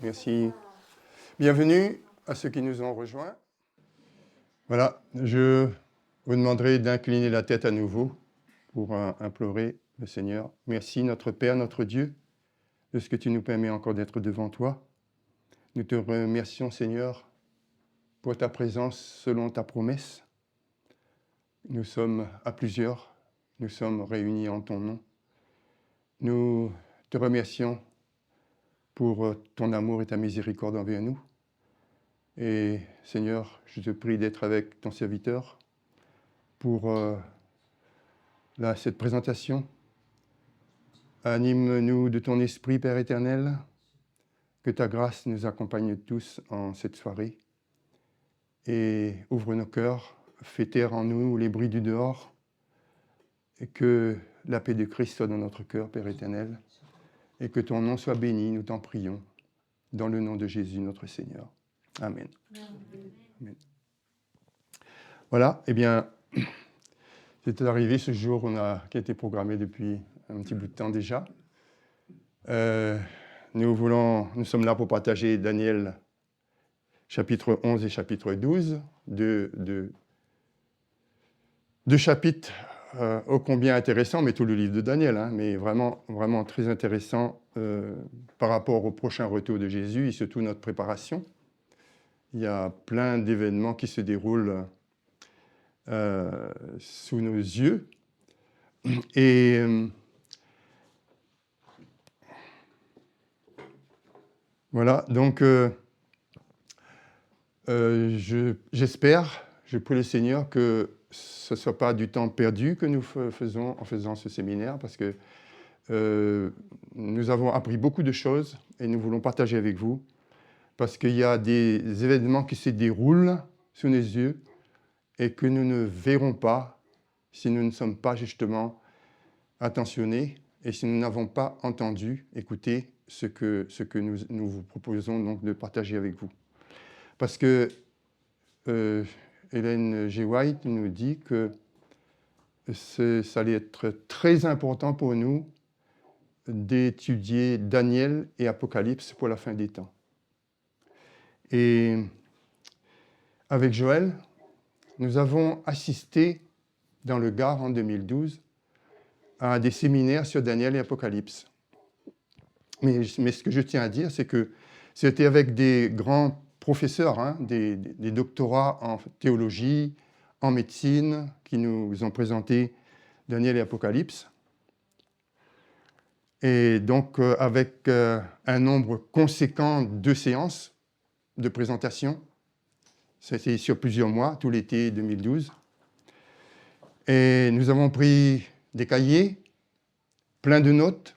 Merci. Bienvenue à ceux qui nous ont rejoints. Voilà, je vous demanderai d'incliner la tête à nouveau pour implorer le Seigneur. Merci notre Père, notre Dieu, de ce que tu nous permets encore d'être devant toi. Nous te remercions, Seigneur, pour ta présence selon ta promesse. Nous sommes à plusieurs, nous sommes réunis en ton nom. Nous te remercions pour ton amour et ta miséricorde envers nous. Et Seigneur, je te prie d'être avec ton serviteur pour cette présentation. Anime-nous de ton esprit, Père éternel, que ta grâce nous accompagne tous en cette soirée. Et ouvre nos cœurs, fais taire en nous les bruits du dehors, et que la paix de Christ soit dans notre cœur, Père éternel, et que ton nom soit béni, nous t'en prions, dans le nom de Jésus, notre Seigneur. Amen. Amen. Voilà, eh bien, c'est arrivé ce jour qui a été programmé depuis un petit bout de temps déjà. Nous sommes là pour partager Daniel, chapitre 11 et chapitre 12, deux chapitres ô combien intéressants, mais tout le livre de Daniel, mais vraiment, vraiment très intéressant par rapport au prochain retour de Jésus et surtout notre préparation. Il y a plein d'événements qui se déroulent sous nos yeux. Et voilà, donc j'espère, je prie le Seigneur que ce ne soit pas du temps perdu que nous faisons en faisant ce séminaire, parce que nous avons appris beaucoup de choses et nous voulons partager avec vous, parce qu'il y a des événements qui se déroulent sous nos yeux et que nous ne verrons pas si nous ne sommes pas justement attentionnés et si nous n'avons pas entendu, écouté ce que nous vous proposons donc de partager avec vous. Parce que Ellen G. White nous dit que ça allait être très important pour nous d'étudier Daniel et Apocalypse pour la fin des temps. Et avec Joël, nous avons assisté dans le Gard en 2012 à des séminaires sur Daniel et Apocalypse. Mais ce que je tiens à dire, c'est que c'était avec des grands professeurs, des doctorats en théologie, en médecine, qui nous ont présenté Daniel et Apocalypse. Et donc, avec un nombre conséquent de séances de présentation. C'était sur plusieurs mois, tout l'été 2012. Et nous avons pris des cahiers, plein de notes.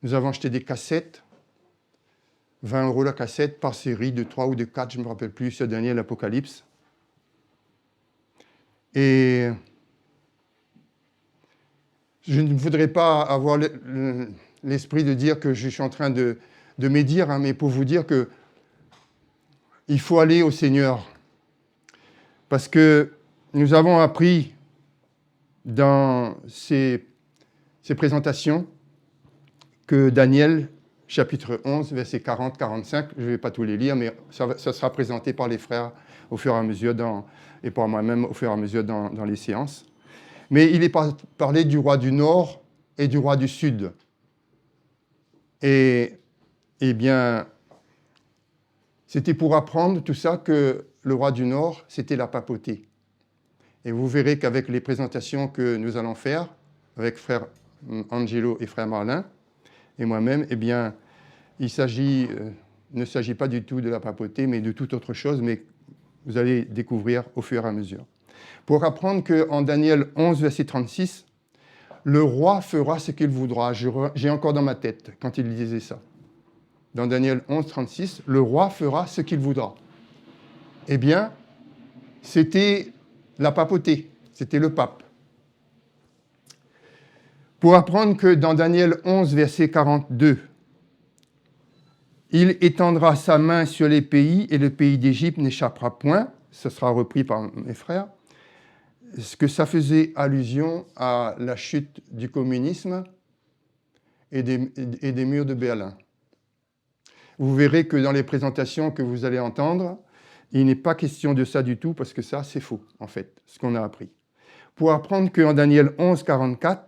Nous avons acheté des cassettes, 20 € la cassette par série de 3 ou de 4, je ne me rappelle plus, sur Daniel Apocalypse. Et je ne voudrais pas avoir l'esprit de dire que je suis en train de médire, mais pour vous dire que il faut aller au Seigneur. Parce que nous avons appris dans ces présentations que Daniel, chapitre 11, versets 40-45, je ne vais pas tous les lire, mais ça sera présenté par les frères au fur et à mesure, et par moi-même au fur et à mesure dans les séances. Mais il est parlé du roi du Nord et du roi du Sud. Et bien, c'était pour apprendre tout ça que le roi du Nord, c'était la papauté. Et vous verrez qu'avec les présentations que nous allons faire, avec frère Angelo et frère Marlin, et moi-même, eh bien, il ne s'agit pas du tout de la papauté, mais de toute autre chose, mais vous allez découvrir au fur et à mesure. Pour apprendre qu'en Daniel 11, verset 36, le roi fera ce qu'il voudra. J'ai encore dans ma tête quand il disait ça. Dans Daniel 11, 36, le roi fera ce qu'il voudra. Eh bien, c'était la papauté, c'était le pape. Pour apprendre que dans Daniel 11, verset 42, il étendra sa main sur les pays et le pays d'Égypte n'échappera point, ce sera repris par mes frères, ce que ça faisait allusion à la chute du communisme et des murs de Berlin. Vous verrez que dans les présentations que vous allez entendre, il n'est pas question de ça du tout, parce que ça, c'est faux, en fait, ce qu'on a appris. Pour apprendre qu'en Daniel 11, 44,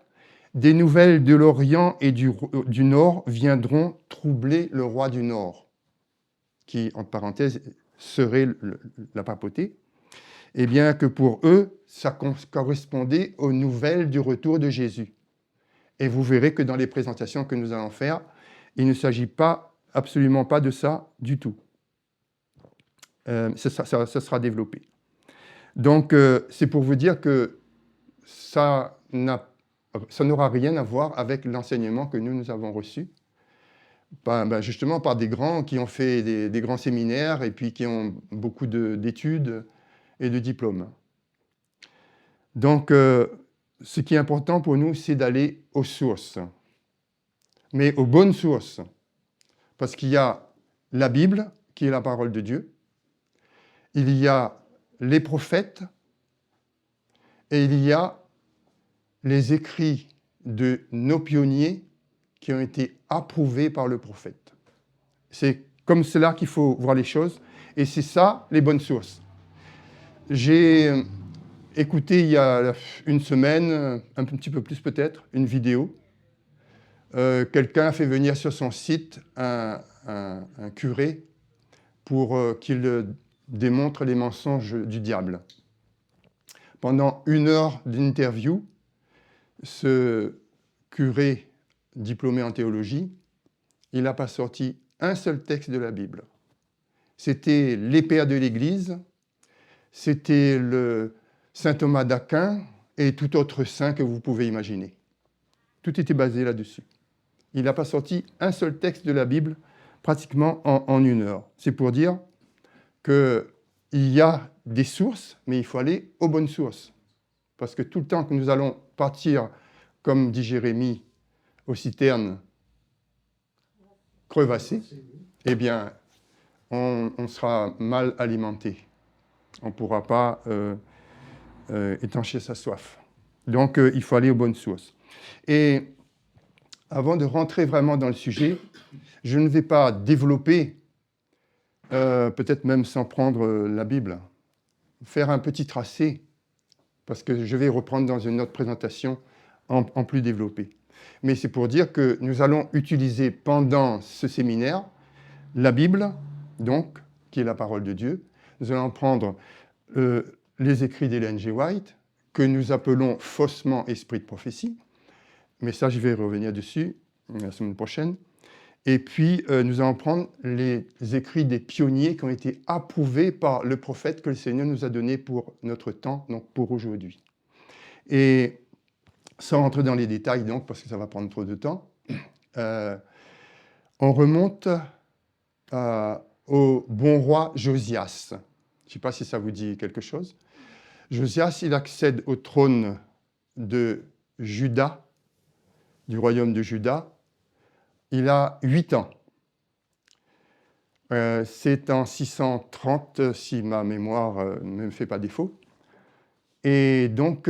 des nouvelles de l'Orient et du Nord viendront troubler le roi du Nord, qui, en parenthèse, serait la papauté, et bien que pour eux, ça correspondait aux nouvelles du retour de Jésus. Et vous verrez que dans les présentations que nous allons faire, il ne s'agit absolument pas de ça du tout. Ça sera développé. Donc, c'est pour vous dire que ça n'aura rien à voir avec l'enseignement que nous avons reçu, justement par des grands qui ont fait des grands séminaires et puis qui ont beaucoup d'études et de diplômes. Donc, ce qui est important pour nous, c'est d'aller aux sources, mais aux bonnes sources, parce qu'il y a la Bible, qui est la parole de Dieu, il y a les prophètes, et il y a les écrits de nos pionniers qui ont été approuvés par le prophète. C'est comme cela qu'il faut voir les choses, et c'est ça, les bonnes sources. J'ai écouté il y a une semaine, un petit peu plus peut-être, une vidéo. Quelqu'un a fait venir sur son site un curé pour qu'il démontre les mensonges du diable. Pendant 1 heure d'interview, ce curé diplômé en théologie, il n'a pas sorti un seul texte de la Bible. C'était les pères de l'Église, c'était le saint Thomas d'Aquin et tout autre saint que vous pouvez imaginer. Tout était basé là-dessus. Il n'a pas sorti un seul texte de la Bible pratiquement en 1 heure. C'est pour dire qu'il y a des sources, mais il faut aller aux bonnes sources. Parce que tout le temps que nous allons partir, comme dit Jérémie, aux citernes crevassées, eh bien, on sera mal alimenté. On ne pourra pas étancher sa soif. Donc, il faut aller aux bonnes sources. Et avant de rentrer vraiment dans le sujet, je ne vais pas développer, peut-être même sans prendre la Bible, faire un petit tracé, parce que je vais reprendre dans une autre présentation en plus développée. Mais c'est pour dire que nous allons utiliser pendant ce séminaire la Bible, donc, qui est la parole de Dieu. Nous allons prendre les écrits d'Ellen G. White, que nous appelons faussement esprit de prophétie, mais ça, je vais revenir dessus la semaine prochaine. Et puis, nous allons prendre les écrits des pionniers qui ont été approuvés par le prophète que le Seigneur nous a donné pour notre temps, donc pour aujourd'hui. Et sans rentrer dans les détails, donc, parce que ça va prendre trop de temps, on remonte au bon roi Josias. Je ne sais pas si ça vous dit quelque chose. Josias, il accède au trône de Juda, du royaume de Juda. Il a 8 ans. C'est en 630, si ma mémoire ne me fait pas défaut. Et donc,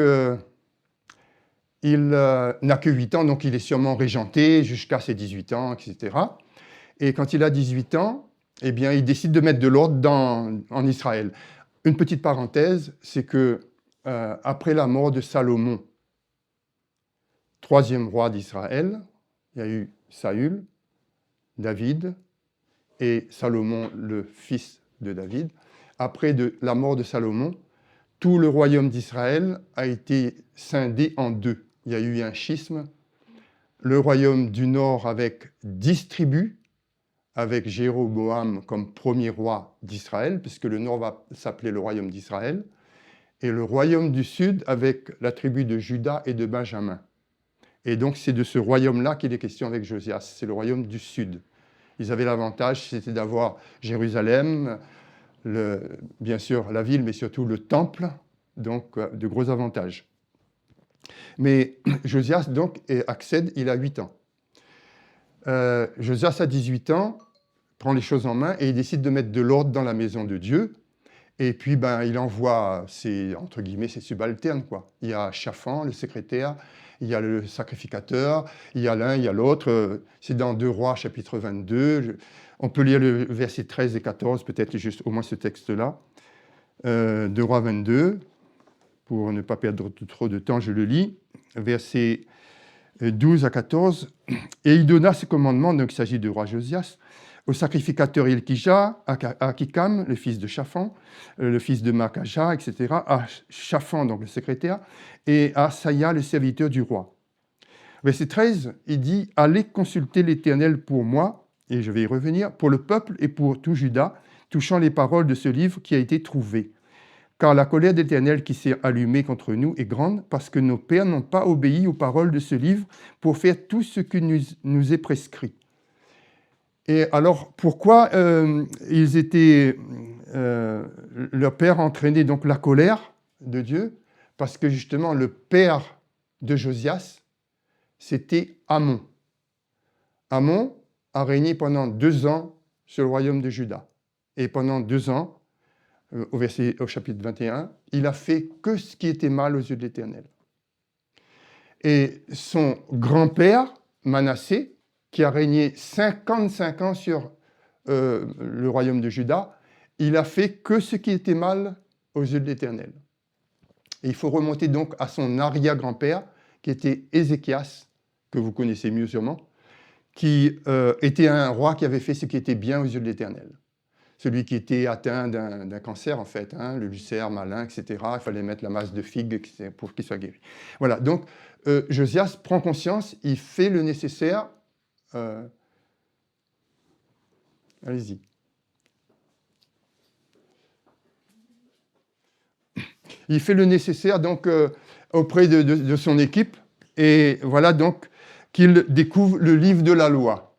il n'a que 8 ans, donc il est sûrement régenté jusqu'à ses 18 ans, etc. Et quand il a 18 ans, eh bien, il décide de mettre de l'ordre en Israël. Une petite parenthèse, c'est que après la mort de Salomon, 3e roi d'Israël, il y a eu Saül, David et Salomon, le fils de David. Après la mort de Salomon, tout le royaume d'Israël a été scindé en 2. Il y a eu un schisme. Le royaume du nord avec 10 tribus, avec Jéroboam comme premier roi d'Israël, puisque le nord va s'appeler le royaume d'Israël, et le royaume du sud avec la tribu de Juda et de Benjamin. Et donc, c'est de ce royaume-là qu'il est question avec Josias. C'est le royaume du sud. Ils avaient l'avantage, c'était d'avoir Jérusalem, bien sûr la ville, mais surtout le temple, donc de gros avantages. Mais Josias, donc, accède, il a 8 ans. Josias a 18 ans, prend les choses en main et il décide de mettre de l'ordre dans la maison de Dieu. Et puis, il envoie entre guillemets, ses subalternes, quoi. Il y a Shaphan, le secrétaire, il y a le sacrificateur, il y a l'un, il y a l'autre. C'est dans 2 Rois, chapitre 22. On peut lire le verset 13 et 14, peut-être juste au moins ce texte-là, de Rois 22. Pour ne pas perdre trop de temps, je le lis. Versets 12 à 14. Et il donna ce commandement, donc il s'agit du roi Josias, au sacrificateur Ilkija, à Akikam, le fils de Shaphan, le fils de Makaja, etc., à Shaphan, donc le secrétaire, et à Saïa, le serviteur du roi. Verset 13, il dit « Allez consulter l'Éternel pour moi, et je vais y revenir, pour le peuple et pour tout Juda, touchant les paroles de ce livre qui a été trouvé. Car la colère d'Éternel qui s'est allumée contre nous est grande, parce que nos pères n'ont pas obéi aux paroles de ce livre pour faire tout ce qui nous est prescrit. » Et alors, pourquoi leur père entraînait donc la colère de Dieu? Parce que justement, le père de Josias, c'était Amon. Amon a régné pendant 2 ans sur le royaume de Juda. Et pendant 2 ans, au chapitre 21, il a fait que ce qui était mal aux yeux de l'Éternel. Et son grand-père, Manassé, qui a régné 55 ans sur le royaume de Juda, il a fait que ce qui était mal aux yeux de l'Éternel. Et il faut remonter donc à son arrière-grand-père, qui était Ézéchias, que vous connaissez mieux sûrement, qui était un roi qui avait fait ce qui était bien aux yeux de l'Éternel. Celui qui était atteint d'un cancer, en fait, hein, le ulcère malin, etc. Il fallait mettre la masse de figue pour qu'il soit guéri. Voilà, donc Josias prend conscience, il fait le nécessaire. Allez-y. Il fait le nécessaire donc auprès de son équipe, et voilà donc qu'il découvre le livre de la loi.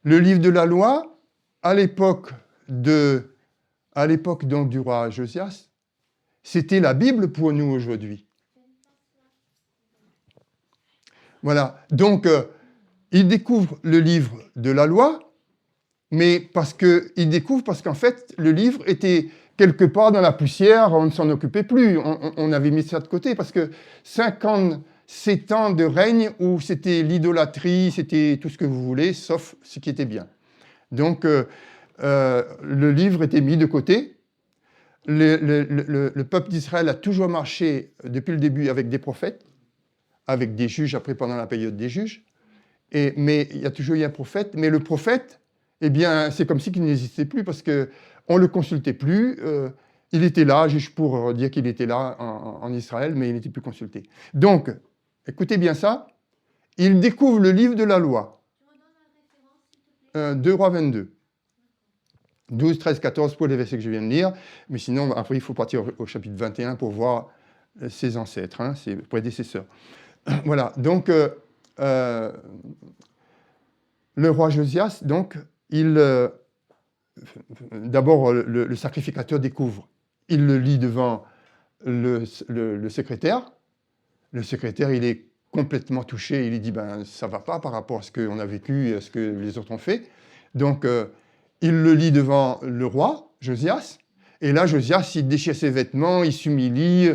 Le livre de la loi, à l'époque donc du roi Josias, c'était la Bible pour nous aujourd'hui. Voilà, donc il découvre le livre de la loi, mais parce qu'en fait, le livre était quelque part dans la poussière, on ne s'en occupait plus, on avait mis ça de côté, parce que 57 ans de règne où c'était l'idolâtrie, c'était tout ce que vous voulez, sauf ce qui était bien. Donc, le livre était mis de côté. Le peuple d'Israël a toujours marché, depuis le début, avec des prophètes, avec des juges, après pendant la période des juges, mais il y a toujours eu un prophète, mais le prophète, eh bien, c'est comme si qu'il n'existait plus, parce qu'on ne le consultait plus. Il était là, juste pour dire qu'il était là en Israël, mais il n'était plus consulté. Donc, écoutez bien ça, il découvre le livre de la loi. 2 Rois 22. 12, 13, 14 pour les versets que je viens de lire, mais sinon, après, il faut partir au chapitre 21 pour voir ses ancêtres, hein, ses prédécesseurs. Voilà, donc, le roi Josias, donc, d'abord, le sacrificateur découvre. Il le lit devant le secrétaire. Le secrétaire, il est complètement touché. Il lui dit, ça ne va pas par rapport à ce qu'on a vécu et à ce que les autres ont fait. Donc, il le lit devant le roi, Josias. Et là, Josias, il déchire ses vêtements, il s'humilie.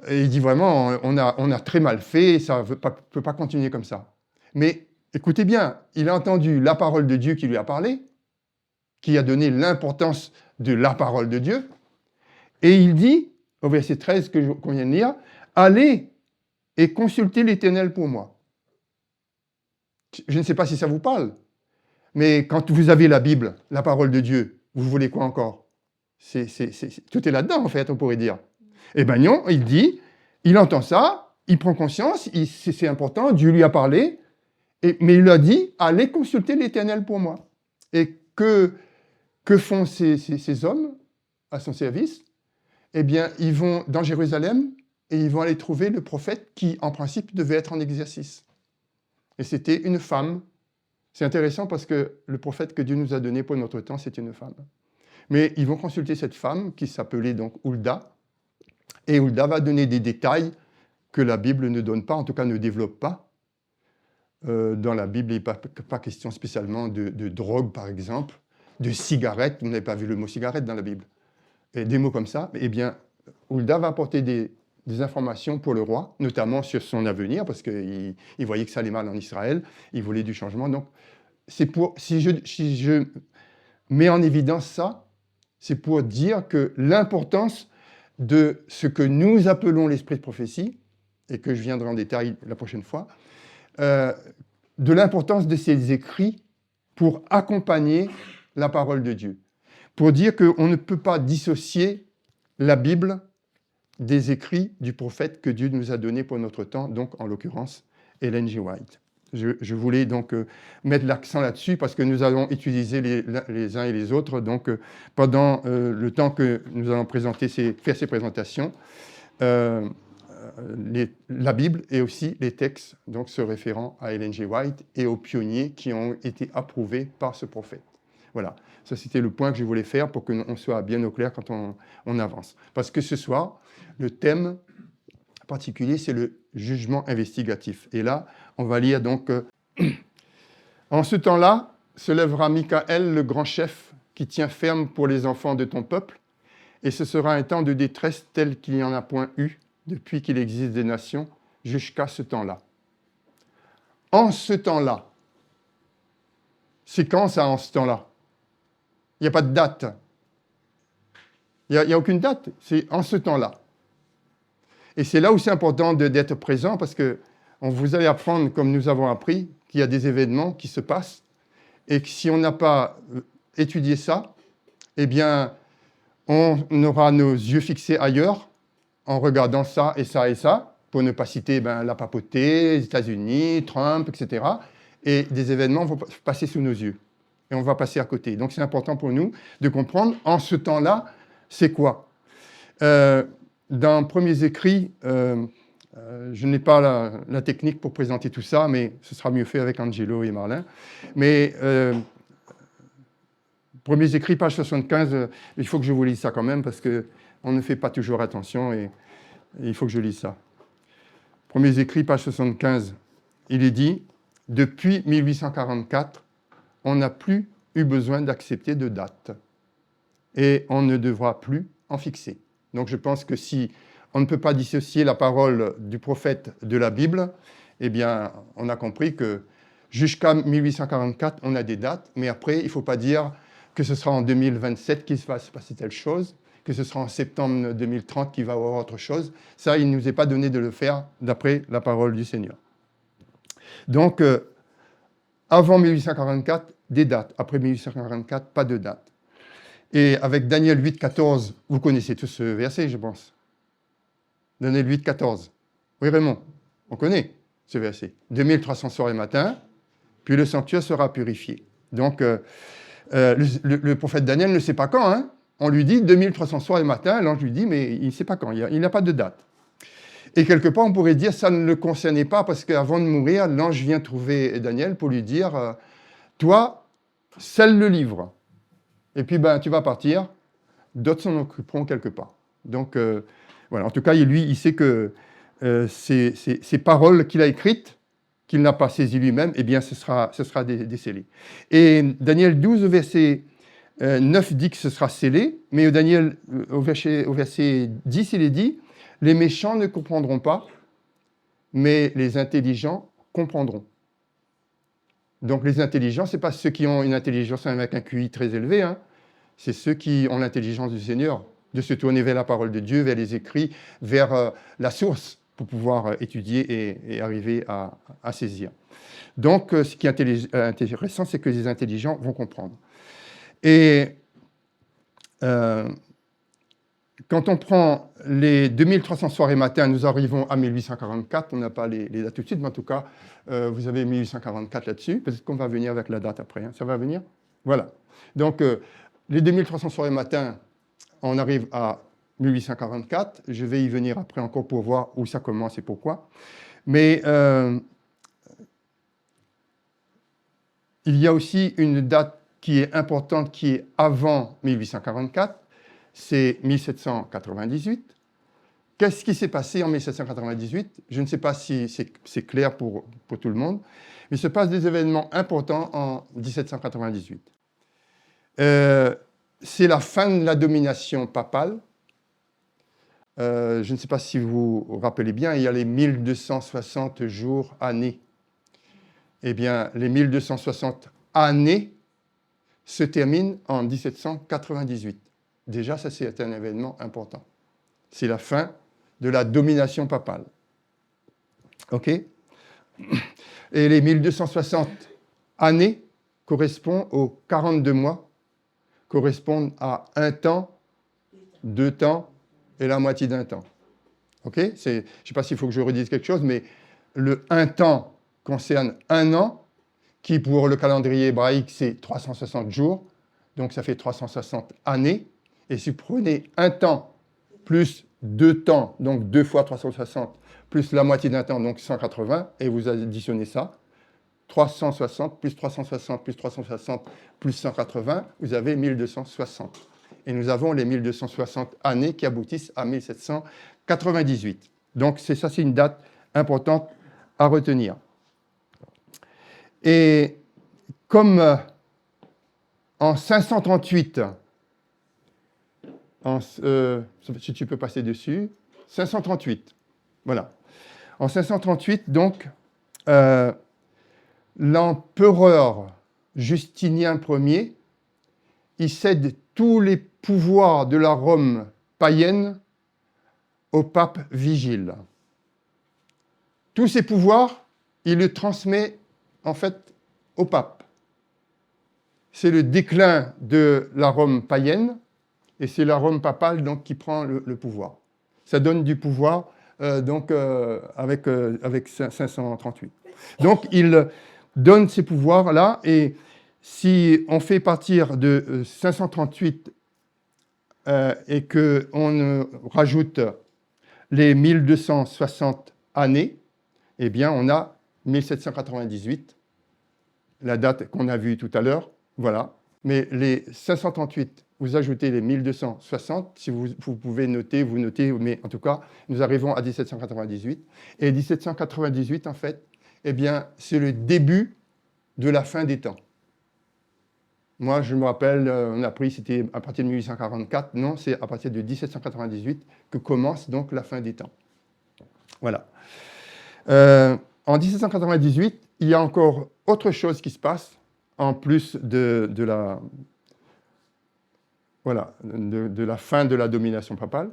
Et il dit vraiment, on a très mal fait, ça ne peut pas continuer comme ça. Mais écoutez bien, il a entendu la parole de Dieu qui lui a parlé, qui a donné l'importance de la parole de Dieu. Et il dit, au verset 13 qu'on vient de lire, « Allez et consultez l'Éternel pour moi. » Je ne sais pas si ça vous parle, mais quand vous avez la Bible, la parole de Dieu, vous voulez quoi encore? Tout est là-dedans, en fait, on pourrait dire. Eh bien non, il dit, il entend ça, il prend conscience, c'est important, Dieu lui a parlé, mais il lui a dit, allez consulter l'Éternel pour moi. Et que font ces hommes à son service? Eh bien, ils vont dans Jérusalem et ils vont aller trouver le prophète qui, en principe, devait être en exercice. Et c'était une femme. C'est intéressant parce que le prophète que Dieu nous a donné pour notre temps, c'est une femme. Mais ils vont consulter cette femme qui s'appelait donc Hulda. Et Hulda va donner des détails que la Bible ne donne pas, en tout cas ne développe pas. Dans la Bible, il n'est pas question spécialement de drogue, par exemple, de cigarettes. Vous n'avez pas vu le mot cigarette dans la Bible. Et des mots comme ça. Eh bien, Hulda va apporter des informations pour le roi, notamment sur son avenir, parce qu'il voyait que ça allait mal en Israël. Il voulait du changement. Donc, c'est pour, si je met en évidence ça, c'est pour dire que l'importance de ce que nous appelons l'esprit de prophétie, et que je viendrai en détail la prochaine fois, de l'importance de ces écrits pour accompagner la parole de Dieu. Pour dire qu'on ne peut pas dissocier la Bible des écrits du prophète que Dieu nous a donné pour notre temps, donc en l'occurrence Ellen G. White. Je voulais donc mettre l'accent là-dessus parce que nous allons utiliser les uns et les autres donc, pendant le temps que nous allons faire ces présentations, la Bible et aussi les textes donc, se référant à Ellen G. White et aux pionniers qui ont été approuvés par ce prophète. Voilà, ça c'était le point que je voulais faire pour qu'on soit bien au clair quand on avance. Parce que ce soir, le thème particulier, c'est le jugement investigatif. Et là, on va lire donc en ce temps-là, se lèvera Michaël, le grand chef, qui tient ferme pour les enfants de ton peuple, et ce sera un temps de détresse tel qu'il n'y en a point eu depuis qu'il existe des nations jusqu'à ce temps-là. En ce temps-là. C'est quand ça, en ce temps-là? Il n'y a pas de date. Il n'y a aucune date. C'est en ce temps-là. Et c'est là où c'est important d'être présent parce que vous allez apprendre, comme nous avons appris, qu'il y a des événements qui se passent et que si on n'a pas étudié ça, eh bien, on aura nos yeux fixés ailleurs en regardant ça et ça et ça, pour ne pas citer la papauté, les États-Unis, Trump, etc. Et des événements vont passer sous nos yeux et on va passer à côté. Donc c'est important pour nous de comprendre en ce temps-là, c'est quoi. Dans Premiers Écrits, je n'ai pas la technique pour présenter tout ça, mais ce sera mieux fait avec Angelo et Marlin. Mais Premiers Écrits, page 75, il faut que je vous lise ça quand même, parce qu'on ne fait pas toujours attention, et il faut que je lise ça. Premiers Écrits, page 75, il est dit, depuis 1844, on n'a plus eu besoin d'accepter de date, et on ne devra plus en fixer. Donc je pense que si on ne peut pas dissocier la parole du prophète de la Bible, eh bien, on a compris que jusqu'à 1844, on a des dates, mais après, il ne faut pas dire que ce sera en 2027 qu'il va se passer telle chose, que ce sera en septembre 2030 qu'il va y avoir autre chose. Ça, il ne nous est pas donné de le faire d'après la parole du Seigneur. Donc, avant 1844, des dates. Après 1844, pas de date. Et avec Daniel 8, 14, vous connaissez tous ce verset, je pense. Daniel 8, 14. Oui, Raymond, on connaît ce verset. 2300 soirs et matins, puis le sanctuaire sera purifié. Donc, le prophète Daniel ne sait pas quand. Hein. On lui dit 2300 soirs et matins, l'ange lui dit, mais il ne sait pas quand, il n'a pas de date. Et quelque part, on pourrait dire ça ne le concernait pas, parce qu'avant de mourir, l'ange vient trouver Daniel pour lui dire, toi, scelle le livre. Et puis, tu vas partir, d'autres s'en occuperont quelque part. Donc, voilà. En tout cas, lui, il sait que ces paroles qu'il a écrites, qu'il n'a pas saisies lui-même, eh bien, ce sera décellé. Et Daniel 12, au verset 9, dit que ce sera scellé, mais au verset 10, il est dit, les méchants ne comprendront pas, mais les intelligents comprendront. Donc, les intelligents, ce n'est pas ceux qui ont une intelligence avec un QI très élevé, hein. C'est ceux qui ont l'intelligence du Seigneur, de se tourner vers la parole de Dieu, vers les écrits, vers la source, pour pouvoir étudier et arriver à saisir. Donc, ce qui est intéressant, c'est que les intelligents vont comprendre. Et quand on prend les 2300 soirs et matins, nous arrivons à 1844, on n'a pas les dates tout de suite, mais en tout cas, vous avez 1844 là-dessus, peut-être qu'on va venir avec la date après, hein. Ça va venir? Voilà. Donc, les 2300 soirs et matins, on arrive à 1844. Je vais y venir après encore pour voir où ça commence et pourquoi. Mais il y a aussi une date qui est importante, qui est avant 1844, c'est 1798. Qu'est-ce qui s'est passé en 1798? Je ne sais pas si c'est clair pour tout le monde, mais il se passe des événements importants en 1798. C'est la fin de la domination papale. Je ne sais pas si vous vous rappelez bien, il y a les 1260 jours, années. Eh bien, les 1260 années se termine en 1798. Déjà, ça c'est un événement important. C'est la fin de la domination papale. OK? Et les 1260 années correspondent aux 42 mois, correspondent à un temps, 2 temps et la moitié d'un temps. OK? Je ne sais pas s'il faut que je redise quelque chose, mais le un temps concerne un an, qui pour le calendrier hébraïque, c'est 360 jours, donc ça fait 360 années. Et si vous prenez un temps plus 2 temps, donc 2 fois 360, plus la moitié d'un temps, donc 180, et vous additionnez ça, 360 plus 360 plus 360 plus 180, vous avez 1260. Et nous avons les 1260 années qui aboutissent à 1798. Donc ça, c'est une date importante à retenir. Et comme en 538, si tu peux passer dessus, 538, voilà. En 538, donc, l'empereur Justinien Ier, il cède tous les pouvoirs de la Rome païenne au pape Vigile. Tous ces pouvoirs, il les transmet en fait au pape. C'est le déclin de la Rome païenne et c'est la Rome papale donc, qui prend le pouvoir. Ça donne du pouvoir avec 538. Donc il donne ces pouvoirs-là et si on fait partir de 538 et qu'on rajoute les 1260 années, eh bien on a 1798, la date qu'on a vue tout à l'heure, voilà. Mais les 538, vous ajoutez les 1260, si vous pouvez noter, vous notez, mais en tout cas, nous arrivons à 1798. Et 1798, en fait, eh bien, c'est le début de la fin des temps. Moi, je me rappelle, on a appris, c'était à partir de 1844. Non, c'est à partir de 1798 que commence donc la fin des temps. Voilà. En 1798, il y a encore autre chose qui se passe, en plus de la fin de la domination papale.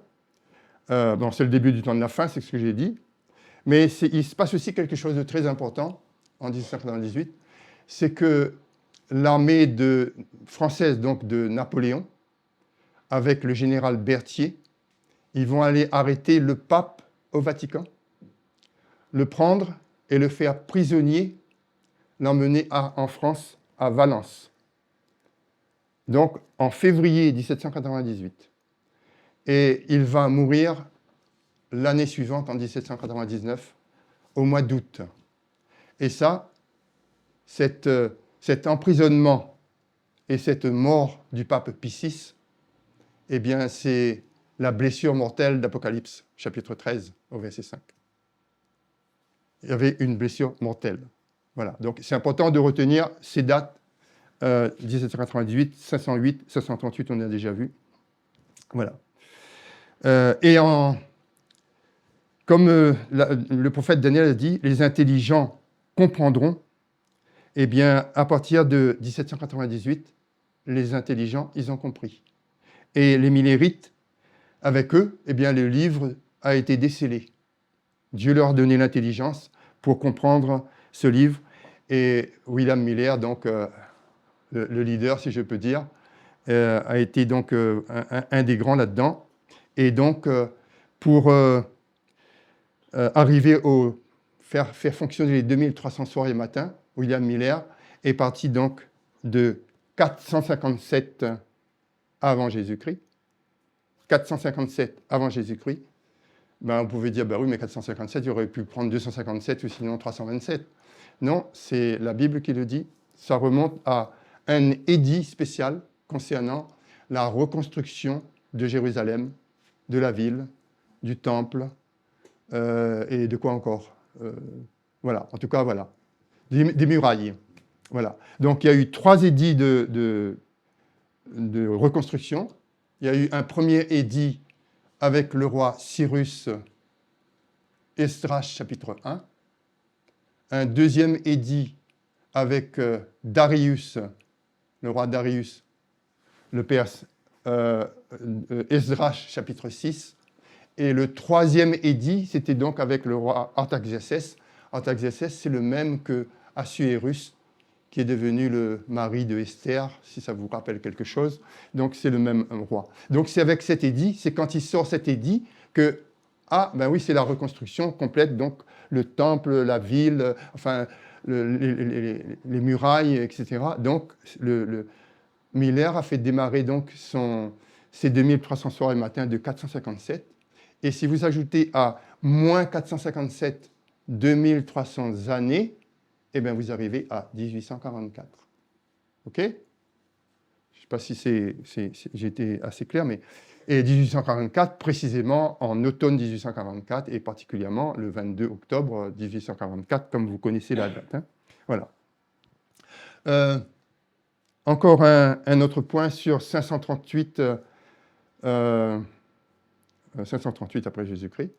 C'est le début du temps de la fin, c'est ce que j'ai dit. Mais il se passe aussi quelque chose de très important en 1798, c'est que l'armée française donc, de Napoléon, avec le général Berthier, ils vont aller arrêter le pape au Vatican, le prendre et le faire prisonnier, l'emmener en France, à Valence. Donc, en février 1798. Et il va mourir l'année suivante, en 1799, au mois d'août. Et ça, cet emprisonnement et cette mort du pape Pie VI, eh bien, c'est la blessure mortelle d'Apocalypse, chapitre 13, au verset 5. Il y avait une blessure mortelle. Voilà. Donc, c'est important de retenir ces dates. 1798, 508, 538, on a déjà vu. Voilà. Comme le prophète Daniel a dit, les intelligents comprendront. Eh bien, à partir de 1798, les intelligents, ils ont compris. Et les millérites, avec eux, eh bien, le livre a été décelé. Dieu leur a donné l'intelligence pour comprendre ce livre. Et William Miller, donc, le leader, si je peux dire, a été donc un des grands là-dedans. Et donc, pour arriver faire fonctionner les 2300 soirs et matins, William Miller est parti donc de 457 avant Jésus-Christ. 457 avant Jésus-Christ. Ben, vous pouvez dire, ben oui, mais 457, il aurait pu prendre 257 ou sinon 327. Non, c'est la Bible qui le dit. Ça remonte à un édit spécial concernant la reconstruction de Jérusalem, de la ville, du temple, et de quoi encore voilà, en tout cas, voilà. Des murailles. Voilà. Donc, il y a eu 3 édits de reconstruction. Il y a eu un premier édit avec le roi Cyrus, Esdras, chapitre 1. Un deuxième édit avec Darius, le roi Darius, le père Esdras, chapitre 6. Et le 3e édit, c'était donc avec le roi Artaxerxès. Artaxerxès, c'est le même que Assuérus, qui est devenu le mari de Esther, si ça vous rappelle quelque chose. Donc, c'est le même roi. Donc, c'est avec cet édit, c'est quand il sort cet édit que, ah, ben oui, c'est la reconstruction complète, donc le temple, la ville, enfin, les murailles, etc. Donc, Miller a fait démarrer donc ses 2300 soirs et matins de 457. Et si vous ajoutez à moins 457 2300 années, eh bien, vous arrivez à 1844. OK? Je ne sais pas si j'ai été assez clair, mais... Et 1844, précisément en automne 1844, et particulièrement le 22 octobre 1844, comme vous connaissez la date. Hein. Voilà. Encore un autre point sur 538 après Jésus-Christ.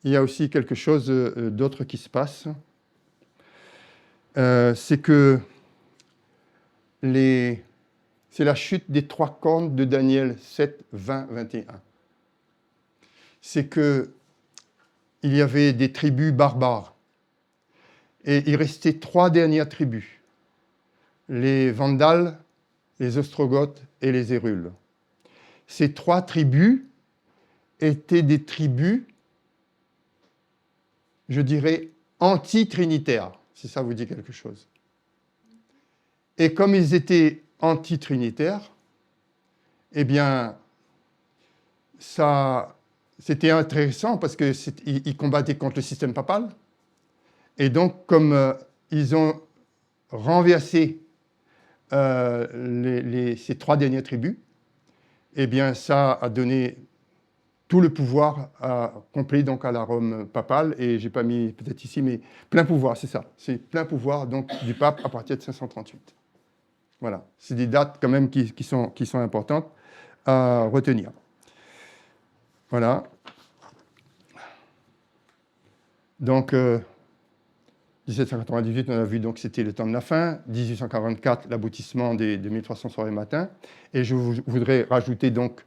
Il y a aussi quelque chose d'autre qui se passe. C'est que c'est la chute des 3 cornes de Daniel 7, 20, 21. C'est qu'il y avait des tribus barbares. Et il restait 3 dernières tribus. Les Vandales, les Ostrogoths et les Hérules. Ces 3 tribus étaient des tribus, je dirais, anti-trinitaires, si ça vous dit quelque chose. Et comme ils étaient anti-trinitaires, eh bien, c'était intéressant parce qu'ils combattaient contre le système papal. Et donc, comme ils ont renversé ces 3 dernières tribus, eh bien, ça a donné tout le pouvoir complet donc, à la Rome papale. Et je n'ai pas mis peut-être ici, mais plein pouvoir, c'est ça. C'est plein pouvoir donc, du pape à partir de 538. Voilà, c'est des dates quand même qui sont importantes à retenir. Voilà. Donc, 1798, on a vu donc c'était le temps de la fin. 1844, l'aboutissement des 2300 soirées matin. Et je voudrais rajouter donc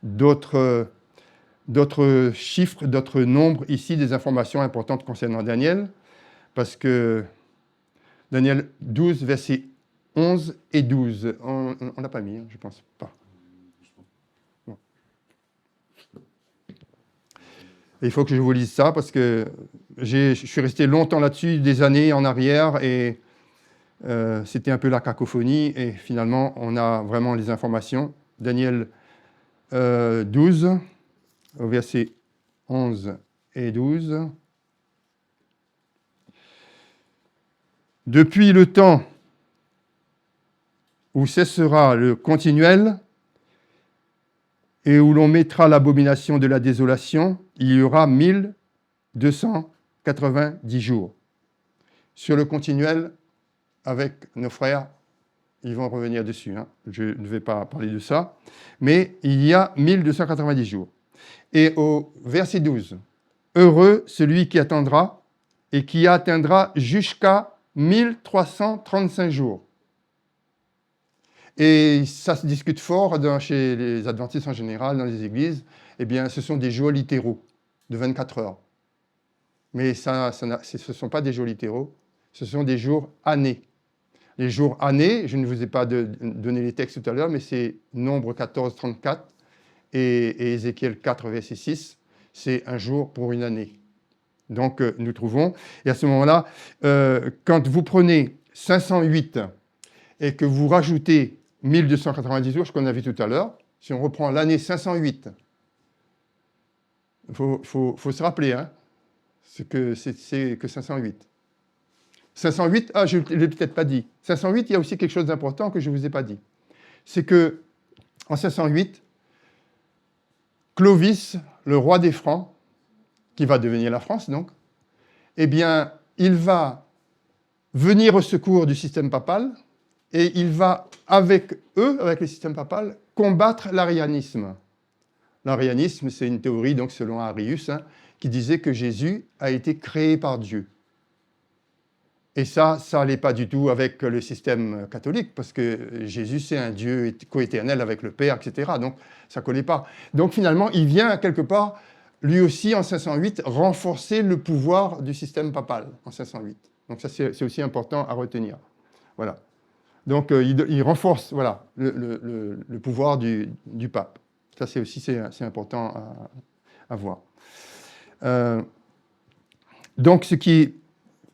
d'autres chiffres, d'autres nombres ici, des informations importantes concernant Daniel, parce que Daniel 12, versets 11 et 12. On ne l'a pas mis, hein, je ne pense pas. Bon. Il faut que je vous lise ça parce que je suis resté longtemps là-dessus, des années en arrière, et c'était un peu la cacophonie, et finalement, on a vraiment les informations. Daniel 12, versets 11 et 12. Depuis le temps où cessera le continuel et où l'on mettra l'abomination de la désolation, il y aura 1290 jours. Sur le continuel, avec nos frères, ils vont revenir dessus. Hein. Je ne vais pas parler de ça. Mais il y a 1290 jours. Et au verset 12, « Heureux celui qui attendra et qui atteindra jusqu'à 1335 jours. » Et ça se discute fort chez les adventistes en général, dans les églises. Eh bien, ce sont des jours littéraux de 24 heures. Mais ce ne sont pas des jours littéraux, ce sont des jours années. Les jours années, je ne vous ai pas donné les textes tout à l'heure, mais c'est Nombre 14, 34 et Ézéchiel 4, verset 6. C'est un jour pour une année. Donc, nous trouvons. Et à ce moment-là, quand vous prenez 508 et que vous rajoutez 1290 jours, ce qu'on a vu tout à l'heure, si on reprend l'année 508, il faut se rappeler, hein, c'est que 508. 508, je ne l'ai peut-être pas dit. 508, il y a aussi quelque chose d'important que je ne vous ai pas dit. C'est que en 508, Clovis, le roi des Francs, qui va devenir la France donc, eh bien, il va venir au secours du système papal et il va, avec eux, avec le système papal, combattre l'arianisme. L'arianisme, c'est une théorie, donc selon Arius, hein, qui disait que Jésus a été créé par Dieu. Et ça n'allait pas du tout avec le système catholique, parce que Jésus, c'est un Dieu coéternel avec le Père, etc. Donc, ça ne collait pas. Donc, finalement, il vient, quelque part, lui aussi, en 508, renforcer le pouvoir du système papal, en 508. Donc, ça, c'est aussi important à retenir. Voilà. Donc, il renforce voilà, le pouvoir du pape. Ça, c'est aussi c'est important à voir. Donc, ce qu'il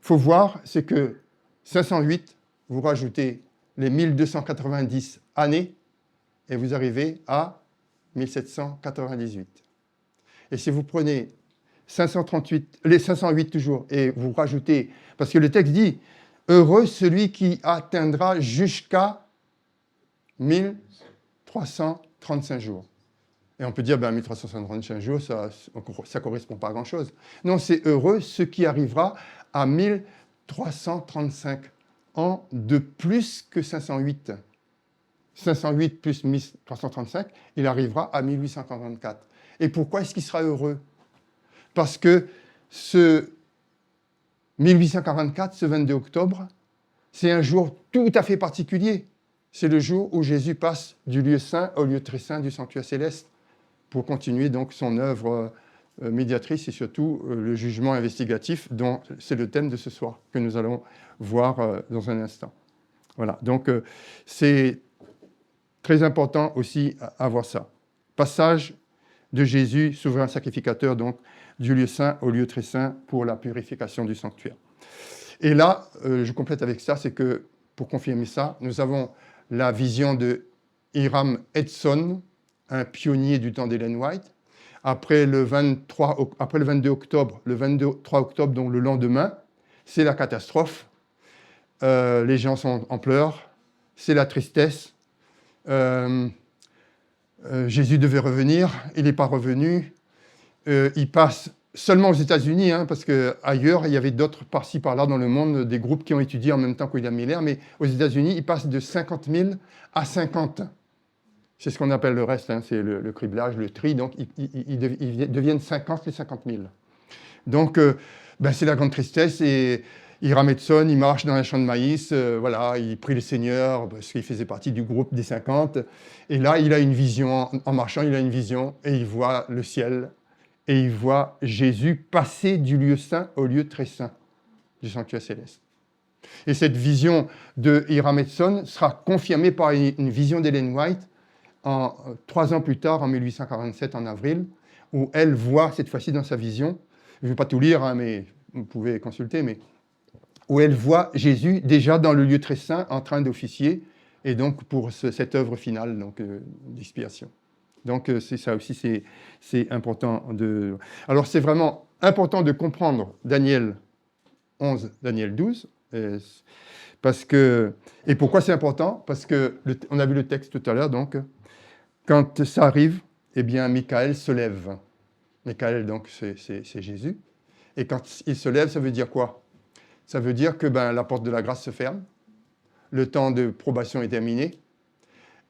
faut voir, c'est que 508, vous rajoutez les 1290 années et vous arrivez à 1798. Et si vous prenez 538, les 508 toujours, et vous rajoutez, parce que le texte dit « Heureux celui qui atteindra jusqu'à 1335 jours ». Et on peut dire, 1335 jours, ça ne correspond pas à grand-chose. Non, c'est heureux ce qui arrivera à 1335 ans de plus que 508. 508 plus 1335, il arrivera à 1844. Et pourquoi est-ce qu'il sera heureux? Parce que ce 1844, ce 22 octobre, c'est un jour tout à fait particulier. C'est le jour où Jésus passe du lieu saint au lieu très saint du sanctuaire céleste pour continuer donc son œuvre médiatrice et surtout le jugement investigatif dont c'est le thème de ce soir que nous allons voir dans un instant. Voilà, donc c'est très important aussi à voir ça. Passage de Jésus, souverain sacrificateur, donc du lieu saint au lieu très saint pour la purification du sanctuaire. Et là, je complète avec ça, c'est que pour confirmer ça, nous avons la vision de Hiram Edson, un pionnier du temps d'Ellen White. Après le 22 octobre, le 23 octobre, donc le lendemain, c'est la catastrophe. Les gens sont en pleurs, c'est la tristesse. Jésus devait revenir, il n'est pas revenu. Il passe seulement aux États-Unis, parce qu'ailleurs, il y avait d'autres par-ci, par-là dans le monde, des groupes qui ont étudié en même temps que William Miller, mais aux États-Unis, il passe de 50 000 à 50. C'est ce qu'on appelle le reste, c'est le criblage, le tri, donc ils deviennent 50 les 50 000. Donc, c'est la grande tristesse, et Hiram Edson, il marche dans un champ de maïs, voilà, il prie le Seigneur, parce qu'il faisait partie du groupe des 50, et là, il a une vision, en marchant, il a une vision, et il voit le ciel, et il voit Jésus passer du lieu saint au lieu très saint du sanctuaire céleste. Et cette vision de Hiram Edson sera confirmée par une vision d'Ellen White 3 ans plus tard, en 1847, en avril, où elle voit, cette fois-ci dans sa vision, je ne vais pas tout lire, mais vous pouvez consulter, mais où elle voit Jésus déjà dans le lieu très saint en train d'officier, et donc pour cette œuvre finale d'expiation. Donc c'est ça aussi, c'est important de... Alors c'est vraiment important de comprendre Daniel 11, Daniel 12, parce que... Et pourquoi c'est important? Parce que, on a vu le texte tout à l'heure, donc, quand ça arrive, eh bien, Michael se lève. Michael, donc, c'est Jésus. Et quand il se lève, ça veut dire quoi? Ça veut dire que la porte de la grâce se ferme, le temps de probation est terminé,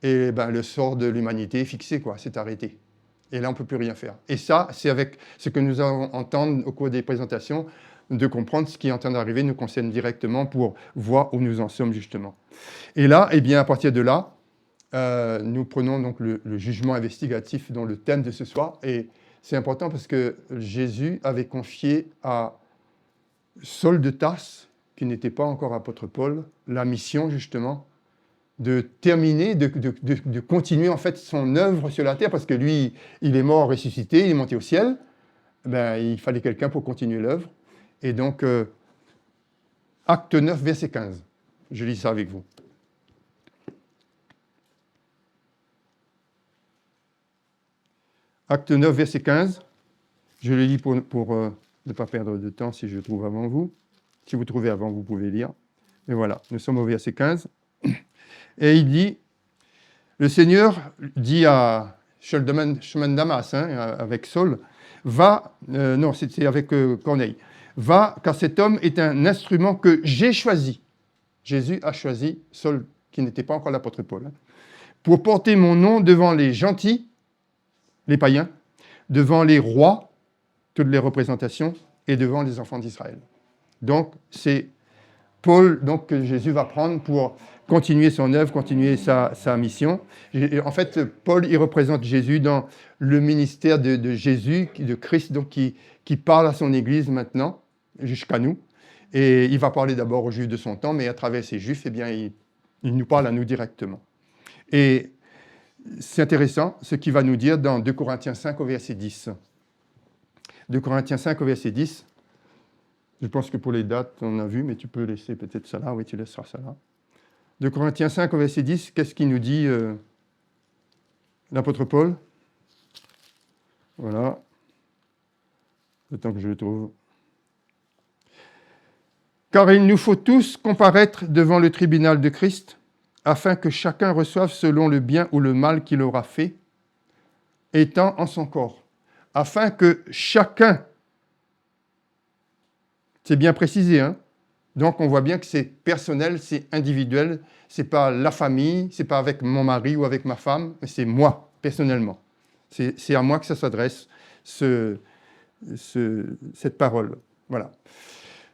et le sort de l'humanité est fixé, c'est arrêté. Et là, on ne peut plus rien faire. Et ça, c'est avec ce que nous allons entendre au cours des présentations, de comprendre ce qui est en train d'arriver nous concerne directement pour voir où nous en sommes justement. Et là, eh bien, à partir de là, nous prenons donc le jugement investigatif dans le thème de ce soir. Et c'est important parce que Jésus avait confié à Saul de Tarse, qui n'était pas encore apôtre Paul, la mission justement de terminer, de continuer en fait son œuvre sur la terre, parce que lui, il est mort, ressuscité, il est monté au ciel. Il fallait quelqu'un pour continuer l'œuvre. Et donc, acte 9, verset 15. Je lis ça avec vous. Acte 9, verset 15. Je le lis pour ne pas perdre de temps si je trouve avant vous. Si vous trouvez avant, vous pouvez lire. Et voilà, nous sommes au verset 15. Et il dit, le Seigneur dit à chemin de Damas, avec Saul, va, non, c'était avec Corneille, va, car cet homme est un instrument que j'ai choisi. Jésus a choisi Saul, qui n'était pas encore l'apôtre Paul, pour porter mon nom devant les gentils, les païens, devant les rois, toutes les représentations, et devant les enfants d'Israël. Donc, c'est Paul, donc, que Jésus va prendre pour continuer son œuvre, continuer sa mission. En fait, Paul, il représente Jésus dans le ministère de Jésus, de Christ, donc, qui parle à son Église maintenant, jusqu'à nous. Et il va parler d'abord aux Juifs de son temps, mais à travers ces Juifs, eh bien, il nous parle à nous directement. Et c'est intéressant ce qu'il va nous dire dans 2 Corinthiens 5 au verset 10. 2 Corinthiens 5 au verset 10. Je pense que pour les dates, on a vu, mais tu peux laisser peut-être ça là. Oui, tu laisseras ça là. 2 Corinthiens 5 au verset 10, qu'est-ce qu'il nous dit l'apôtre Paul? Voilà. Le temps que je le trouve. Car il nous faut tous comparaître devant le tribunal de Christ, afin que chacun reçoive selon le bien ou le mal qu'il aura fait, étant en son corps. Afin que chacun, c'est bien précisé, hein? Donc on voit bien que c'est personnel, c'est individuel, c'est pas la famille, c'est pas avec mon mari ou avec ma femme, mais c'est moi, personnellement. C'est à moi que ça s'adresse, cette parole. Voilà.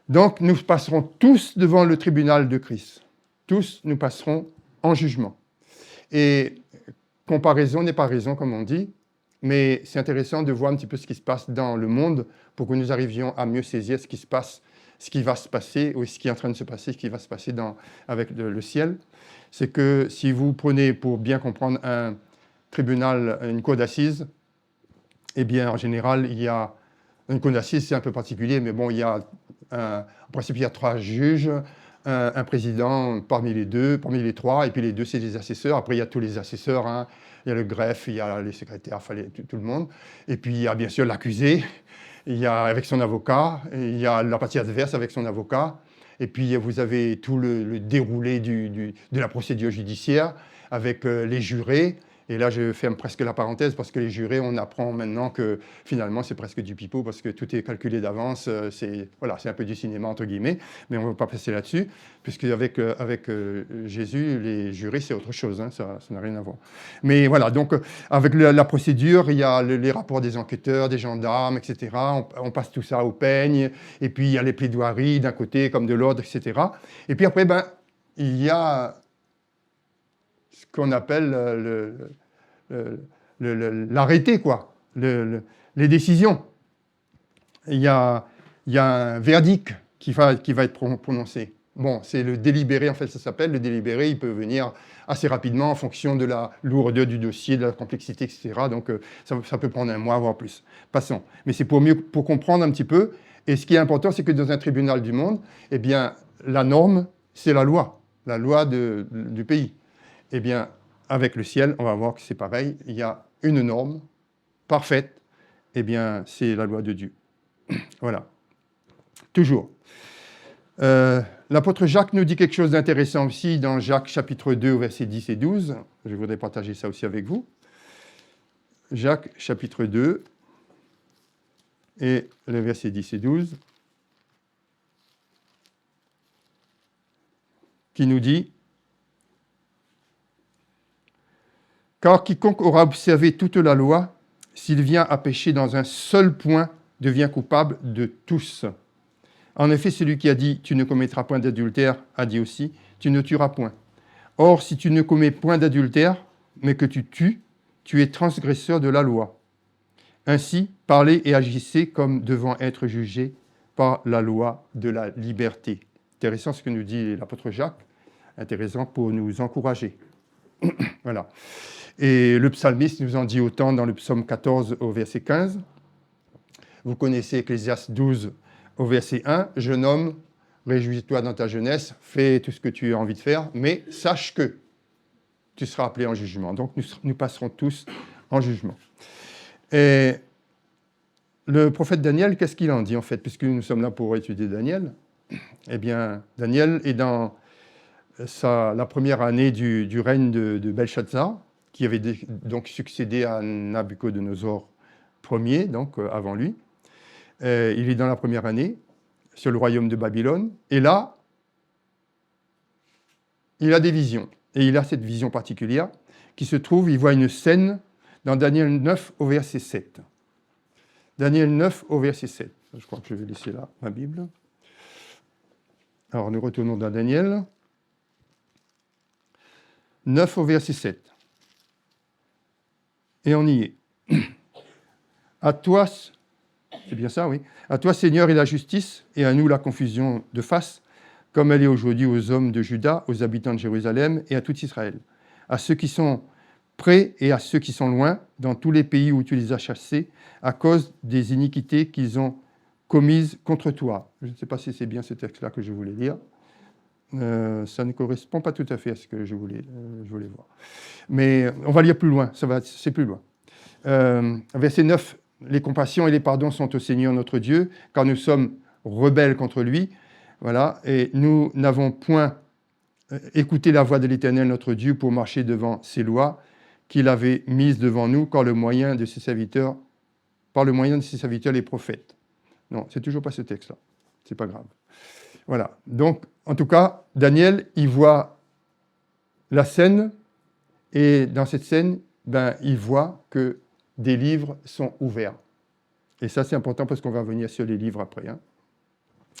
Donc nous passerons tous devant le tribunal de Christ. Tous nous passerons en jugement. Et comparaison n'est pas raison, comme on dit, mais c'est intéressant de voir un petit peu ce qui se passe dans le monde pour que nous arrivions à mieux saisir ce qui se passe, ce qui va se passer, ou ce qui est en train de se passer, ce qui va se passer avec le ciel. C'est que si vous prenez pour bien comprendre un tribunal, une cour d'assises, eh bien, en général, il y a une cour d'assises, c'est un peu particulier, mais bon, il y a en principe, il y a 3 juges, un président parmi les 3, et puis les 2, c'est des assesseurs. Après, il y a tous les assesseurs, hein. Il y a le greffe, il y a les secrétaires, tout le monde. Et puis, il y a bien sûr l'accusé, il y a avec son avocat, il y a la partie adverse avec son avocat. Et puis, vous avez tout le déroulé de la procédure judiciaire avec les jurés. Et là, je ferme presque la parenthèse parce que les jurés, on apprend maintenant que finalement, c'est presque du pipeau parce que tout est calculé d'avance. C'est un peu du cinéma, entre guillemets, mais on ne va pas passer là-dessus, puisque avec Jésus, les jurés, c'est autre chose, hein, ça n'a rien à voir. Mais voilà, donc avec la procédure, il y a les rapports des enquêteurs, des gendarmes, etc. On passe tout ça au peigne, et puis il y a les plaidoiries d'un côté comme de l'autre, etc. Et puis après, il y a ce qu'on appelle l'arrêté, quoi, les décisions. Il y a un verdict qui va être prononcé. Bon, c'est le délibéré, en fait, ça s'appelle. Le délibéré, il peut venir assez rapidement en fonction de la lourdeur du dossier, de la complexité, etc. Donc, ça peut prendre un mois, voire plus. Passons. Mais c'est pour comprendre un petit peu. Et ce qui est important, c'est que dans un tribunal du monde, eh bien, la norme, c'est la loi du pays. Eh bien, avec le ciel, on va voir que c'est pareil. Il y a une norme parfaite. Eh bien, c'est la loi de Dieu. Voilà. Toujours. L'apôtre Jacques nous dit quelque chose d'intéressant aussi dans Jacques chapitre 2, versets 10 et 12. Je voudrais partager ça aussi avec vous. Jacques chapitre 2 et les versets 10 et 12, qui nous dit: car quiconque aura observé toute la loi, s'il vient à pécher dans un seul point, devient coupable de tous. En effet, celui qui a dit « tu ne commettras point d'adultère » a dit aussi « tu ne tueras point ». Or, si tu ne commets point d'adultère, mais que tu tues, tu es transgresseur de la loi. Ainsi, parlez et agissez comme devant être jugés par la loi de la liberté. Intéressant ce que nous dit l'apôtre Jacques, intéressant pour nous encourager. Voilà. Et le psalmiste nous en dit autant dans le psaume 14 au verset 15. Vous connaissez Ecclésiaste 12 au verset 1. « Jeune homme, réjouis-toi dans ta jeunesse, fais tout ce que tu as envie de faire, mais sache que tu seras appelé en jugement. » Donc nous passerons tous en jugement. Et le prophète Daniel, qu'est-ce qu'il en dit en fait, puisque nous sommes là pour étudier Daniel? Eh bien, Daniel est dans la première année du règne de Belshazzar, qui avait donc succédé à Nabuchodonosor Ier, donc avant lui. Il est dans la première année, sur le royaume de Babylone, et là, il a des visions. Et il a cette vision particulière qui se trouve, il voit une scène dans Daniel 9 au verset 7. Daniel 9 au verset 7. Je crois que je vais laisser là ma Bible. Alors, nous retournons dans Daniel 9 au verset 7. Et on y est. À toi, c'est bien ça, oui. À toi, Seigneur, est la justice, et à nous la confusion de face, comme elle est aujourd'hui aux hommes de Juda, aux habitants de Jérusalem et à tout Israël, à ceux qui sont près et à ceux qui sont loin, dans tous les pays où tu les as chassés, à cause des iniquités qu'ils ont commises contre toi. Je ne sais pas si c'est bien ce texte-là que je voulais lire. Ça ne correspond pas tout à fait à ce que je voulais voir. Mais on va lire plus loin, c'est plus loin. Verset 9, les compassions et les pardons sont au Seigneur notre Dieu, car nous sommes rebelles contre lui. Voilà, et nous n'avons point écouté la voix de l'Éternel notre Dieu pour marcher devant ses lois qu'il avait mises devant nous par le moyen de ses serviteurs les prophètes. Non, c'est toujours pas ce texte-là. C'est pas grave. Voilà. Donc, en tout cas, Daniel, il voit la scène, et dans cette scène, il voit que des livres sont ouverts. Et ça, c'est important parce qu'on va revenir sur les livres après. Hein.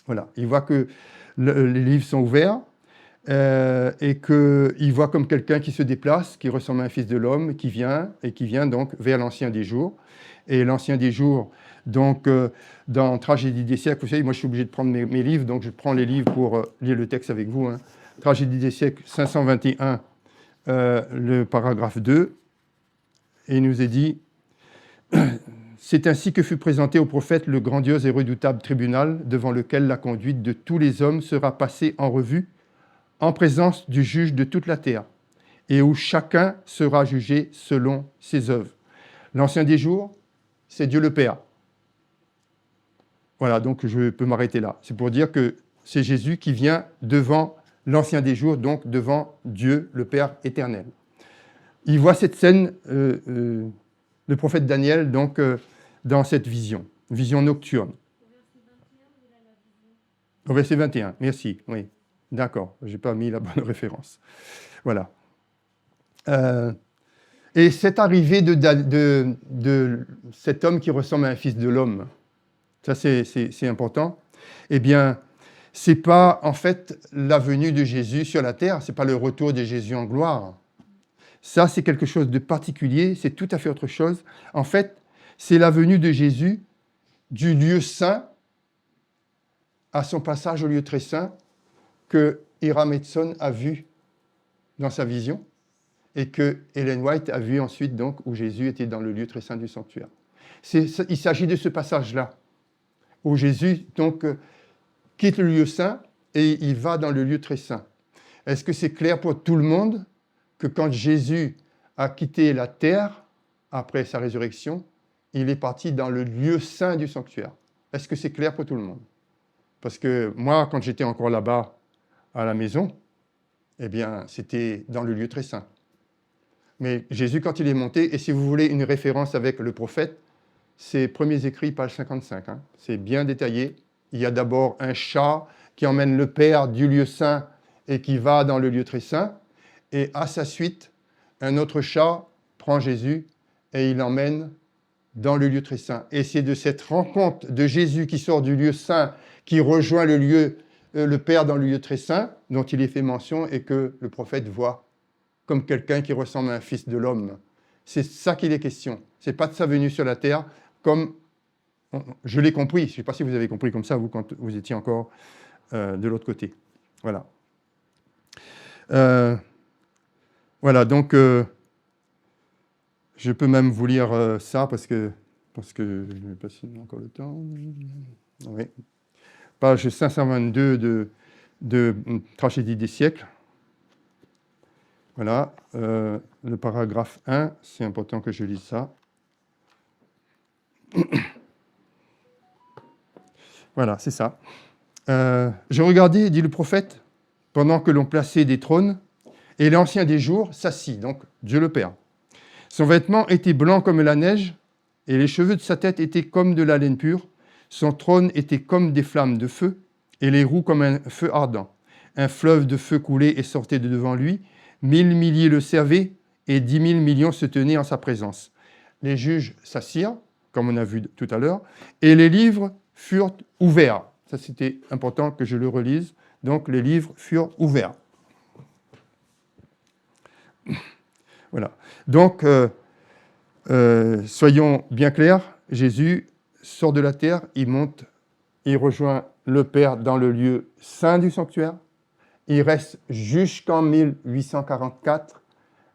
Voilà. Il voit que les livres sont ouverts et qu'il voit comme quelqu'un qui se déplace, qui ressemble à un fils de l'homme, qui vient donc vers l'Ancien des Jours. Et l'Ancien des Jours, donc, dans Tragédie des siècles, vous savez, moi je suis obligé de prendre mes livres, donc je prends les livres pour lire le texte avec vous. Hein. Tragédie des siècles 521, le paragraphe 2, et il nous est dit « C'est ainsi que fut présenté au prophète le grandiose et redoutable tribunal devant lequel la conduite de tous les hommes sera passée en revue en présence du juge de toute la terre, et où chacun sera jugé selon ses œuvres. » L'Ancien des jours, c'est Dieu le Père. Voilà, donc je peux m'arrêter là. C'est pour dire que c'est Jésus qui vient devant l'Ancien des jours, donc devant Dieu, le Père éternel. Il voit cette scène, le prophète Daniel, donc, dans cette vision nocturne. Au verset 21, merci, oui. D'accord, je n'ai pas mis la bonne référence. Voilà. Et cette arrivée de cet homme qui ressemble à un fils de l'homme, ça c'est important, eh bien, ce n'est pas en fait la venue de Jésus sur la terre, ce n'est pas le retour de Jésus en gloire. Ça, c'est quelque chose de particulier, c'est tout à fait autre chose. En fait, c'est la venue de Jésus du lieu saint à son passage au lieu très saint que Hiram Edson a vu dans sa vision et que Ellen White a vu ensuite, donc, où Jésus était dans le lieu très saint du sanctuaire. Il s'agit de ce passage-là, où Jésus, donc, quitte le lieu saint et il va dans le lieu très saint. Est-ce que c'est clair pour tout le monde que quand Jésus a quitté la terre, après sa résurrection, il est parti dans le lieu saint du sanctuaire? Est-ce que c'est clair pour tout le monde? Parce que moi, quand j'étais encore là-bas, à la maison, eh bien, c'était dans le lieu très saint. Mais Jésus, quand il est monté, et si vous voulez une référence avec le prophète, c'est Premiers Écrits, page 55. Hein. C'est bien détaillé. Il y a d'abord un chat qui emmène le Père du lieu saint et qui va dans le lieu très saint. Et à sa suite, un autre chat prend Jésus et il l'emmène dans le lieu très saint. Et c'est de cette rencontre de Jésus qui sort du lieu saint, qui rejoint le Père dans le lieu très saint, dont il est fait mention et que le prophète voit comme quelqu'un qui ressemble à un fils de l'homme. C'est ça qu'il est question. Ce n'est pas de sa venue sur la terre, comme je l'ai compris. Je ne sais pas si vous avez compris comme ça, vous, quand vous étiez encore de l'autre côté. Voilà. Voilà, donc, je peux même vous lire ça, parce que je ne vais pas signer encore le temps. Oui. Page 522 de Tragédie des siècles. Voilà, le paragraphe 1, c'est important que je lise ça. Voilà, c'est ça. Je regardais, dit le prophète, pendant que l'on plaçait des trônes, et l'Ancien des jours s'assit, donc Dieu le Père. Son vêtement était blanc comme la neige, et les cheveux de sa tête étaient comme de la laine pure. Son trône était comme des flammes de feu, et les roues comme un feu ardent. Un fleuve de feu coulait et sortait de devant lui. 1000 milliers le servaient, et 10 000 millions se tenaient en sa présence. Les juges s'assirent, comme on a vu tout à l'heure, et les livres furent ouverts. Ça, c'était important que je le relise Donc les livres furent ouverts. Voilà. Donc, soyons bien clairs, Jésus sort de la terre, il monte, il rejoint le Père dans le lieu saint du sanctuaire. Il reste jusqu'en 1844,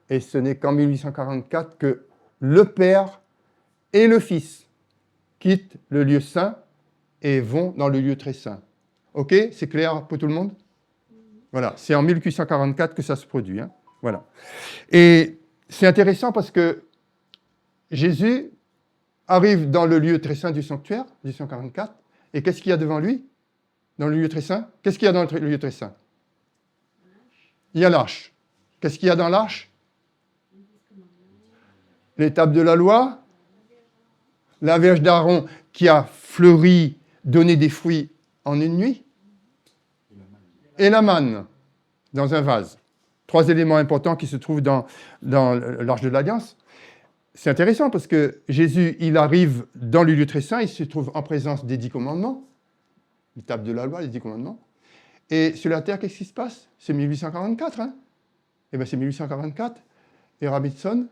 et ce n'est qu'en 1844 que le Père et le Fils quittent le lieu saint et vont dans le lieu très saint. Ok? C'est clair pour tout le monde? Voilà, c'est en 1844 que ça se produit. Hein? Voilà. Et c'est intéressant parce que Jésus arrive dans le lieu très saint du sanctuaire, 1844, et qu'est-ce qu'il y a devant lui? Dans le lieu très saint? Qu'est-ce qu'il y a dans le lieu très saint? Il y a l'arche. Qu'est-ce qu'il y a dans l'arche? Les tables de la loi, la Vierge d'Aaron qui a fleuri, donné des fruits en une nuit, et la manne dans un vase. 3 éléments importants qui se trouvent dans l'Arche de l'Alliance. C'est intéressant parce que Jésus, il arrive dans le lieu très saint, il se trouve en présence des 10 commandements, les tables de la loi, les 10 commandements. Et sur la terre, qu'est-ce qui se passe? C'est 1844. Hein? Eh bien, c'est 1844. Et Rabbitzon,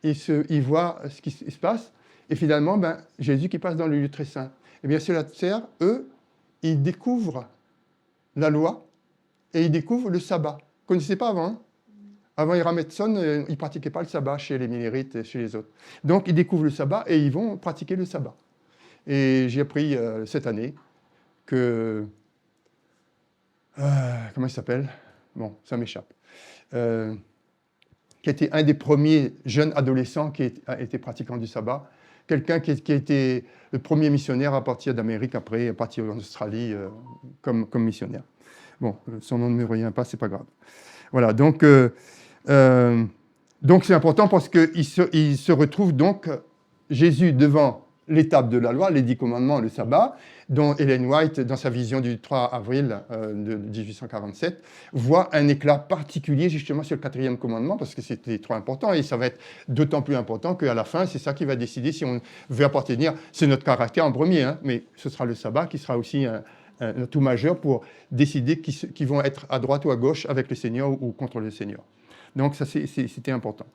il voit ce qui se passe. Et finalement, Jésus qui passe dans le lieu très saint. Eh bien, sur la terre, eux, ils découvrent la loi et ils découvrent le sabbat. Vous ne connaissez pas avant, hein? Avant Irametson, ils ne pratiquaient pas le sabbat chez les Millérites et chez les autres. Donc, ils découvrent le sabbat et ils vont pratiquer le sabbat. Et j'ai appris cette année que... comment il s'appelle? Bon, ça m'échappe. Qui était un des premiers jeunes adolescents qui a été pratiquant du sabbat. Quelqu'un qui a été le premier missionnaire à partir d'Amérique, après à partir en Australie comme missionnaire. Bon, son nom ne me revient pas, c'est pas grave. Voilà, donc c'est important parce qu'il se retrouve donc Jésus devant l'étape de la loi, les 10 commandements, le sabbat, dont Ellen White, dans sa vision du 3 avril de 1847, voit un éclat particulier justement sur le 4e commandement, parce que c'était trop important, et ça va être d'autant plus important qu'à la fin, c'est ça qui va décider si on veut appartenir, c'est notre caractère en premier, hein, mais ce sera le sabbat qui sera aussi un atout majeur pour décider qui vont être à droite ou à gauche avec le Seigneur ou contre le Seigneur. Donc ça, c'était important.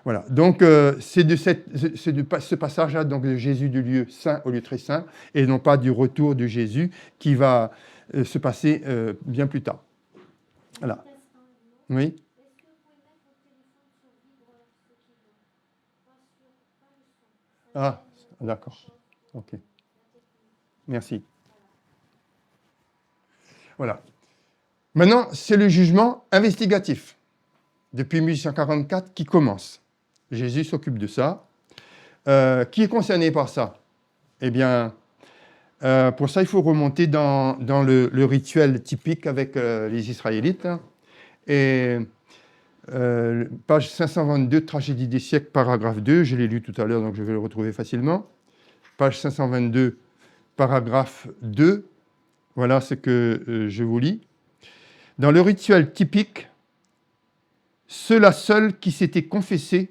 Voilà, donc c'est de ce passage-là, donc de Jésus du lieu saint au lieu très saint, et non pas du retour de Jésus qui va se passer bien plus tard. Voilà. Oui. Ah, d'accord. Ok. Merci. Voilà. Maintenant, c'est le jugement investigatif, depuis 1844, qui commence. Jésus s'occupe de ça. Qui est concerné par ça? Eh bien, pour ça, il faut remonter dans le rituel typique avec les Israélites. Hein. Et page 522, Tragédie des siècles, paragraphe 2, je l'ai lu tout à l'heure, donc je vais le retrouver facilement. Page 522, paragraphe 2, voilà ce que je vous lis. Dans le rituel typique, ceux-là seuls qui s'étaient confessés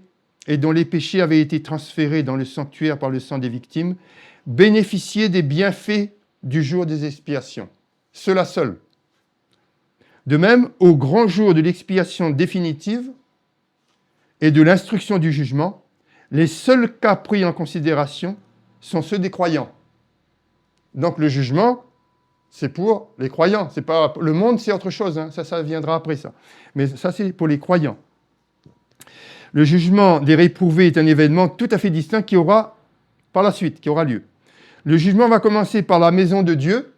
et dont les péchés avaient été transférés dans le sanctuaire par le sang des victimes, bénéficiaient des bienfaits du jour des expiations. Ceux-là seuls. De même, au grand jour de l'expiation définitive et de l'instruction du jugement, les seuls cas pris en considération sont ceux des croyants. Donc le jugement, c'est pour les croyants. C'est pas, le monde, c'est autre chose. Hein. Ça viendra après ça. Mais ça, c'est pour les croyants. Le jugement des réprouvés est un événement tout à fait distinct qui aura par la suite, qui aura lieu. Le jugement va commencer par la maison de Dieu.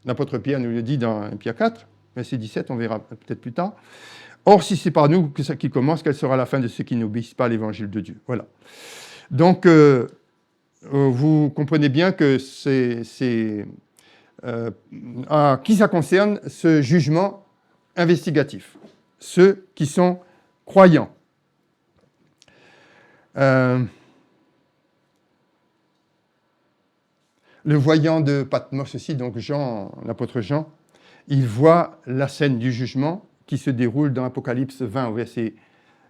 L'apôtre Pierre nous le dit dans Pierre 4, verset 17, on verra peut-être plus tard. Or, si c'est par nous que ça qui commence, quelle sera la fin de ceux qui n'obéissent pas à l'évangile de Dieu? Voilà. Donc, vous comprenez bien que c'est à qui ça concerne, ce jugement investigatif? Ceux qui sont croyants. Le voyant de Patmos aussi, donc Jean, l'apôtre Jean, il voit la scène du jugement qui se déroule dans Apocalypse 20 au verset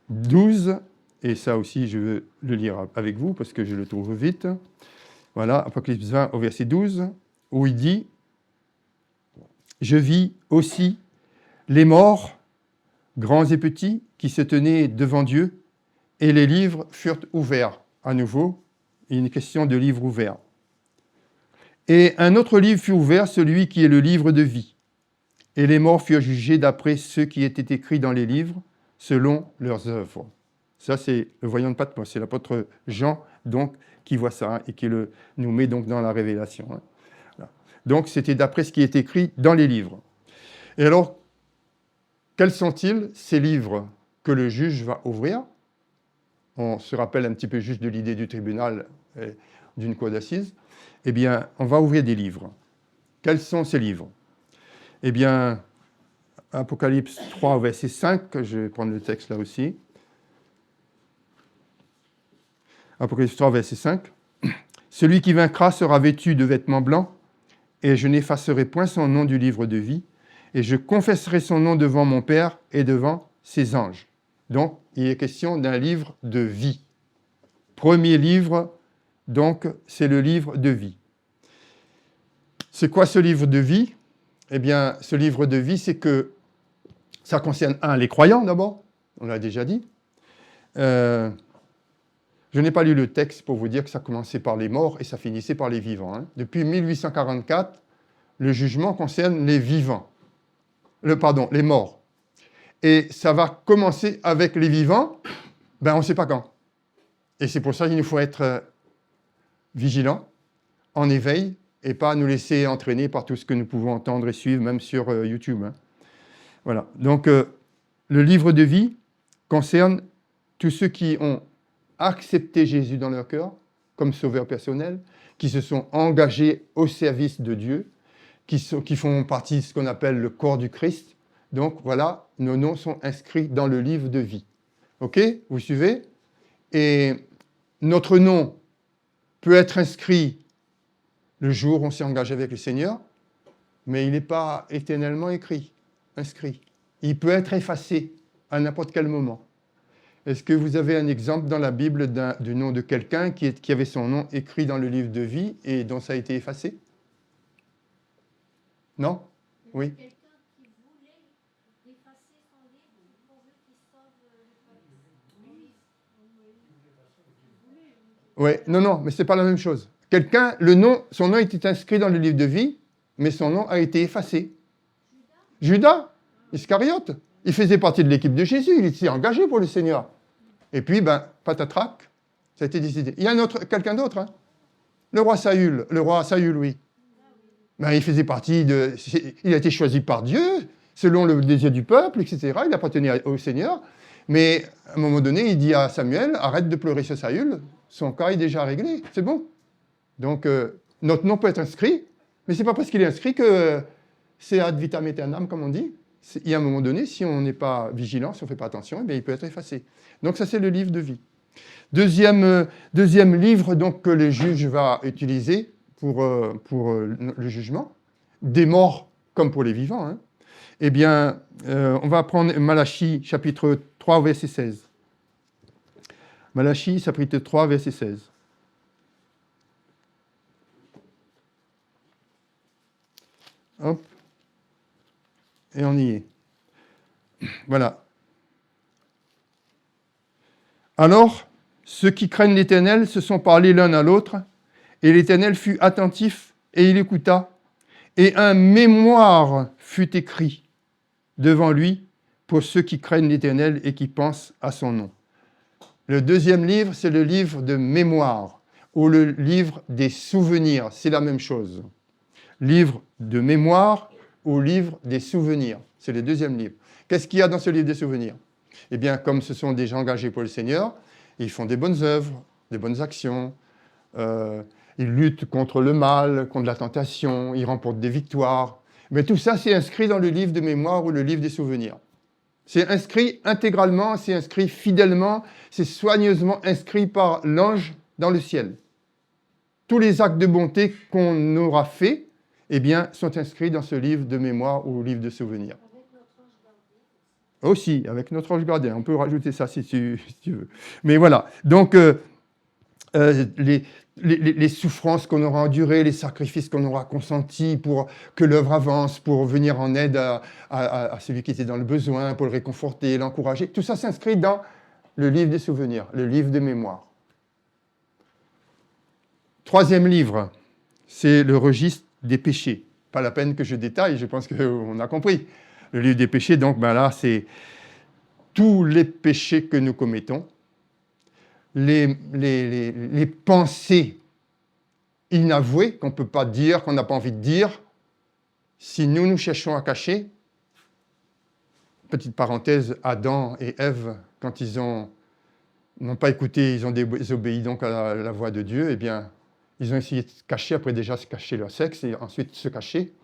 12, et ça aussi je veux le lire avec vous parce que je le trouve vite. Voilà, Apocalypse 20 au verset 12, où il dit je vis aussi les morts, grands et petits, qui se tenaient devant Dieu, et les livres furent ouverts. À nouveau, une question de livre ouvert. Et un autre livre fut ouvert, celui qui est le livre de vie. Et les morts furent jugés d'après ceux qui étaient écrits dans les livres, selon leurs œuvres. Ça, c'est le voyant de Patmos, c'est l'apôtre Jean, donc, qui voit ça, et qui nous met donc dans la révélation. Voilà. Donc, c'était d'après ce qui est écrit dans les livres. Et alors, quels sont-ils, ces livres que le juge va ouvrir? On se rappelle un petit peu juste de l'idée du tribunal, d'une cour d'assises. Eh bien, on va ouvrir des livres. Quels sont ces livres? Eh bien, Apocalypse 3, verset 5, je vais prendre le texte là aussi. Apocalypse 3, verset 5. « Celui qui vaincra sera vêtu de vêtements blancs, et je n'effacerai point son nom du livre de vie, et je confesserai son nom devant mon Père et devant ses anges. » Donc, il est question d'un livre de vie. Premier livre, donc, c'est le livre de vie. C'est quoi ce livre de vie? Eh bien, ce livre de vie, c'est que ça concerne, les croyants d'abord, on l'a déjà dit. Je n'ai pas lu le texte pour vous dire que ça commençait par les morts et ça finissait par les vivants. Hein. Depuis 1844, le jugement concerne les vivants. Les morts. Et ça va commencer avec les vivants, on ne sait pas quand. Et c'est pour ça qu'il nous faut être vigilants, en éveil, et pas nous laisser entraîner par tout ce que nous pouvons entendre et suivre, même sur YouTube. Hein. Voilà. Donc, le livre de vie concerne tous ceux qui ont accepté Jésus dans leur cœur, comme sauveur personnel, qui se sont engagés au service de Dieu, qui font partie de ce qu'on appelle le corps du Christ. Donc, voilà, nos noms sont inscrits dans le livre de vie. OK? Vous suivez? Et notre nom peut être inscrit le jour où on s'est engagé avec le Seigneur, mais il n'est pas éternellement inscrit. Il peut être effacé à n'importe quel moment. Est-ce que vous avez un exemple dans la Bible du nom de quelqu'un qui avait son nom écrit dans le livre de vie et dont ça a été effacé? Non? Oui? Quelqu'un qui voulait effacer son livre pourvu qu'il sauve le peuple. Oui, non, mais ce n'est pas la même chose. Quelqu'un, son nom était inscrit dans le livre de vie, mais son nom a été effacé. Judas Iscariote. Il faisait partie de l'équipe de Jésus, il s'est engagé pour le Seigneur. Et puis, patatrac, ça a été décidé. Il y a quelqu'un d'autre, hein? Le roi Saül, oui. Il faisait partie il a été choisi par Dieu, selon le désir du peuple, etc. Il appartenait au Seigneur. Mais à un moment donné, il dit à Samuel, arrête de pleurer sur Saül, son cas est déjà réglé, c'est bon. Donc, notre nom peut être inscrit, mais ce n'est pas parce qu'il est inscrit que c'est ad vitam aeternam, comme on dit. Il y a un moment donné, si on n'est pas vigilant, si on ne fait pas attention, il peut être effacé. Donc ça, c'est le livre de vie. Deuxième livre donc, que le juge va utiliser pour le jugement, des morts comme pour les vivants. Hein. Eh bien, on va prendre Malachie, chapitre 3, verset 16. Malachie, chapitre 3, verset 16. Hop. Et on y est. Voilà. Alors, ceux qui craignent l'Éternel se sont parlé l'un à l'autre, et l'Éternel fut attentif, et il écouta, et un mémoire fut écrit devant lui pour ceux qui craignent l'Éternel et qui pensent à son nom. Le deuxième livre, c'est le livre de mémoire, ou le livre des souvenirs, c'est la même chose. Livre de mémoire ou livre des souvenirs. C'est le deuxième livre. Qu'est-ce qu'il y a dans ce livre des souvenirs? Eh bien, comme ce sont des gens engagés pour le Seigneur, ils font des bonnes œuvres, des bonnes actions, ils luttent contre le mal, contre la tentation, ils remportent des victoires. Mais tout ça, c'est inscrit dans le livre de mémoire ou le livre des souvenirs. C'est inscrit intégralement, c'est inscrit fidèlement, c'est soigneusement inscrit par l'ange dans le ciel. Tous les actes de bonté qu'on aura faits, eh bien, sont inscrits dans ce livre de mémoire ou livre de souvenirs. Avec notre ange gardien. Aussi, avec notre ange gardien. On peut rajouter ça si tu veux. Mais voilà. Donc, les souffrances qu'on aura endurées, les sacrifices qu'on aura consentis pour que l'œuvre avance, pour venir en aide à celui qui était dans le besoin, pour le réconforter, l'encourager. Tout ça s'inscrit dans le livre des souvenirs, le livre des mémoires. Troisième livre, c'est le registre des péchés. Pas la peine que je détaille, je pense qu'on a compris. Le livre des péchés, donc là, c'est tous les péchés que nous commettons, les pensées inavouées qu'on ne peut pas dire, qu'on n'a pas envie de dire, si nous cherchons à cacher. Petite parenthèse, Adam et Ève, quand ils n'ont pas écouté, ils ont désobéi donc à la voix de Dieu, eh bien, ils ont essayé de se cacher, après déjà se cacher leur sexe, et ensuite se cacher.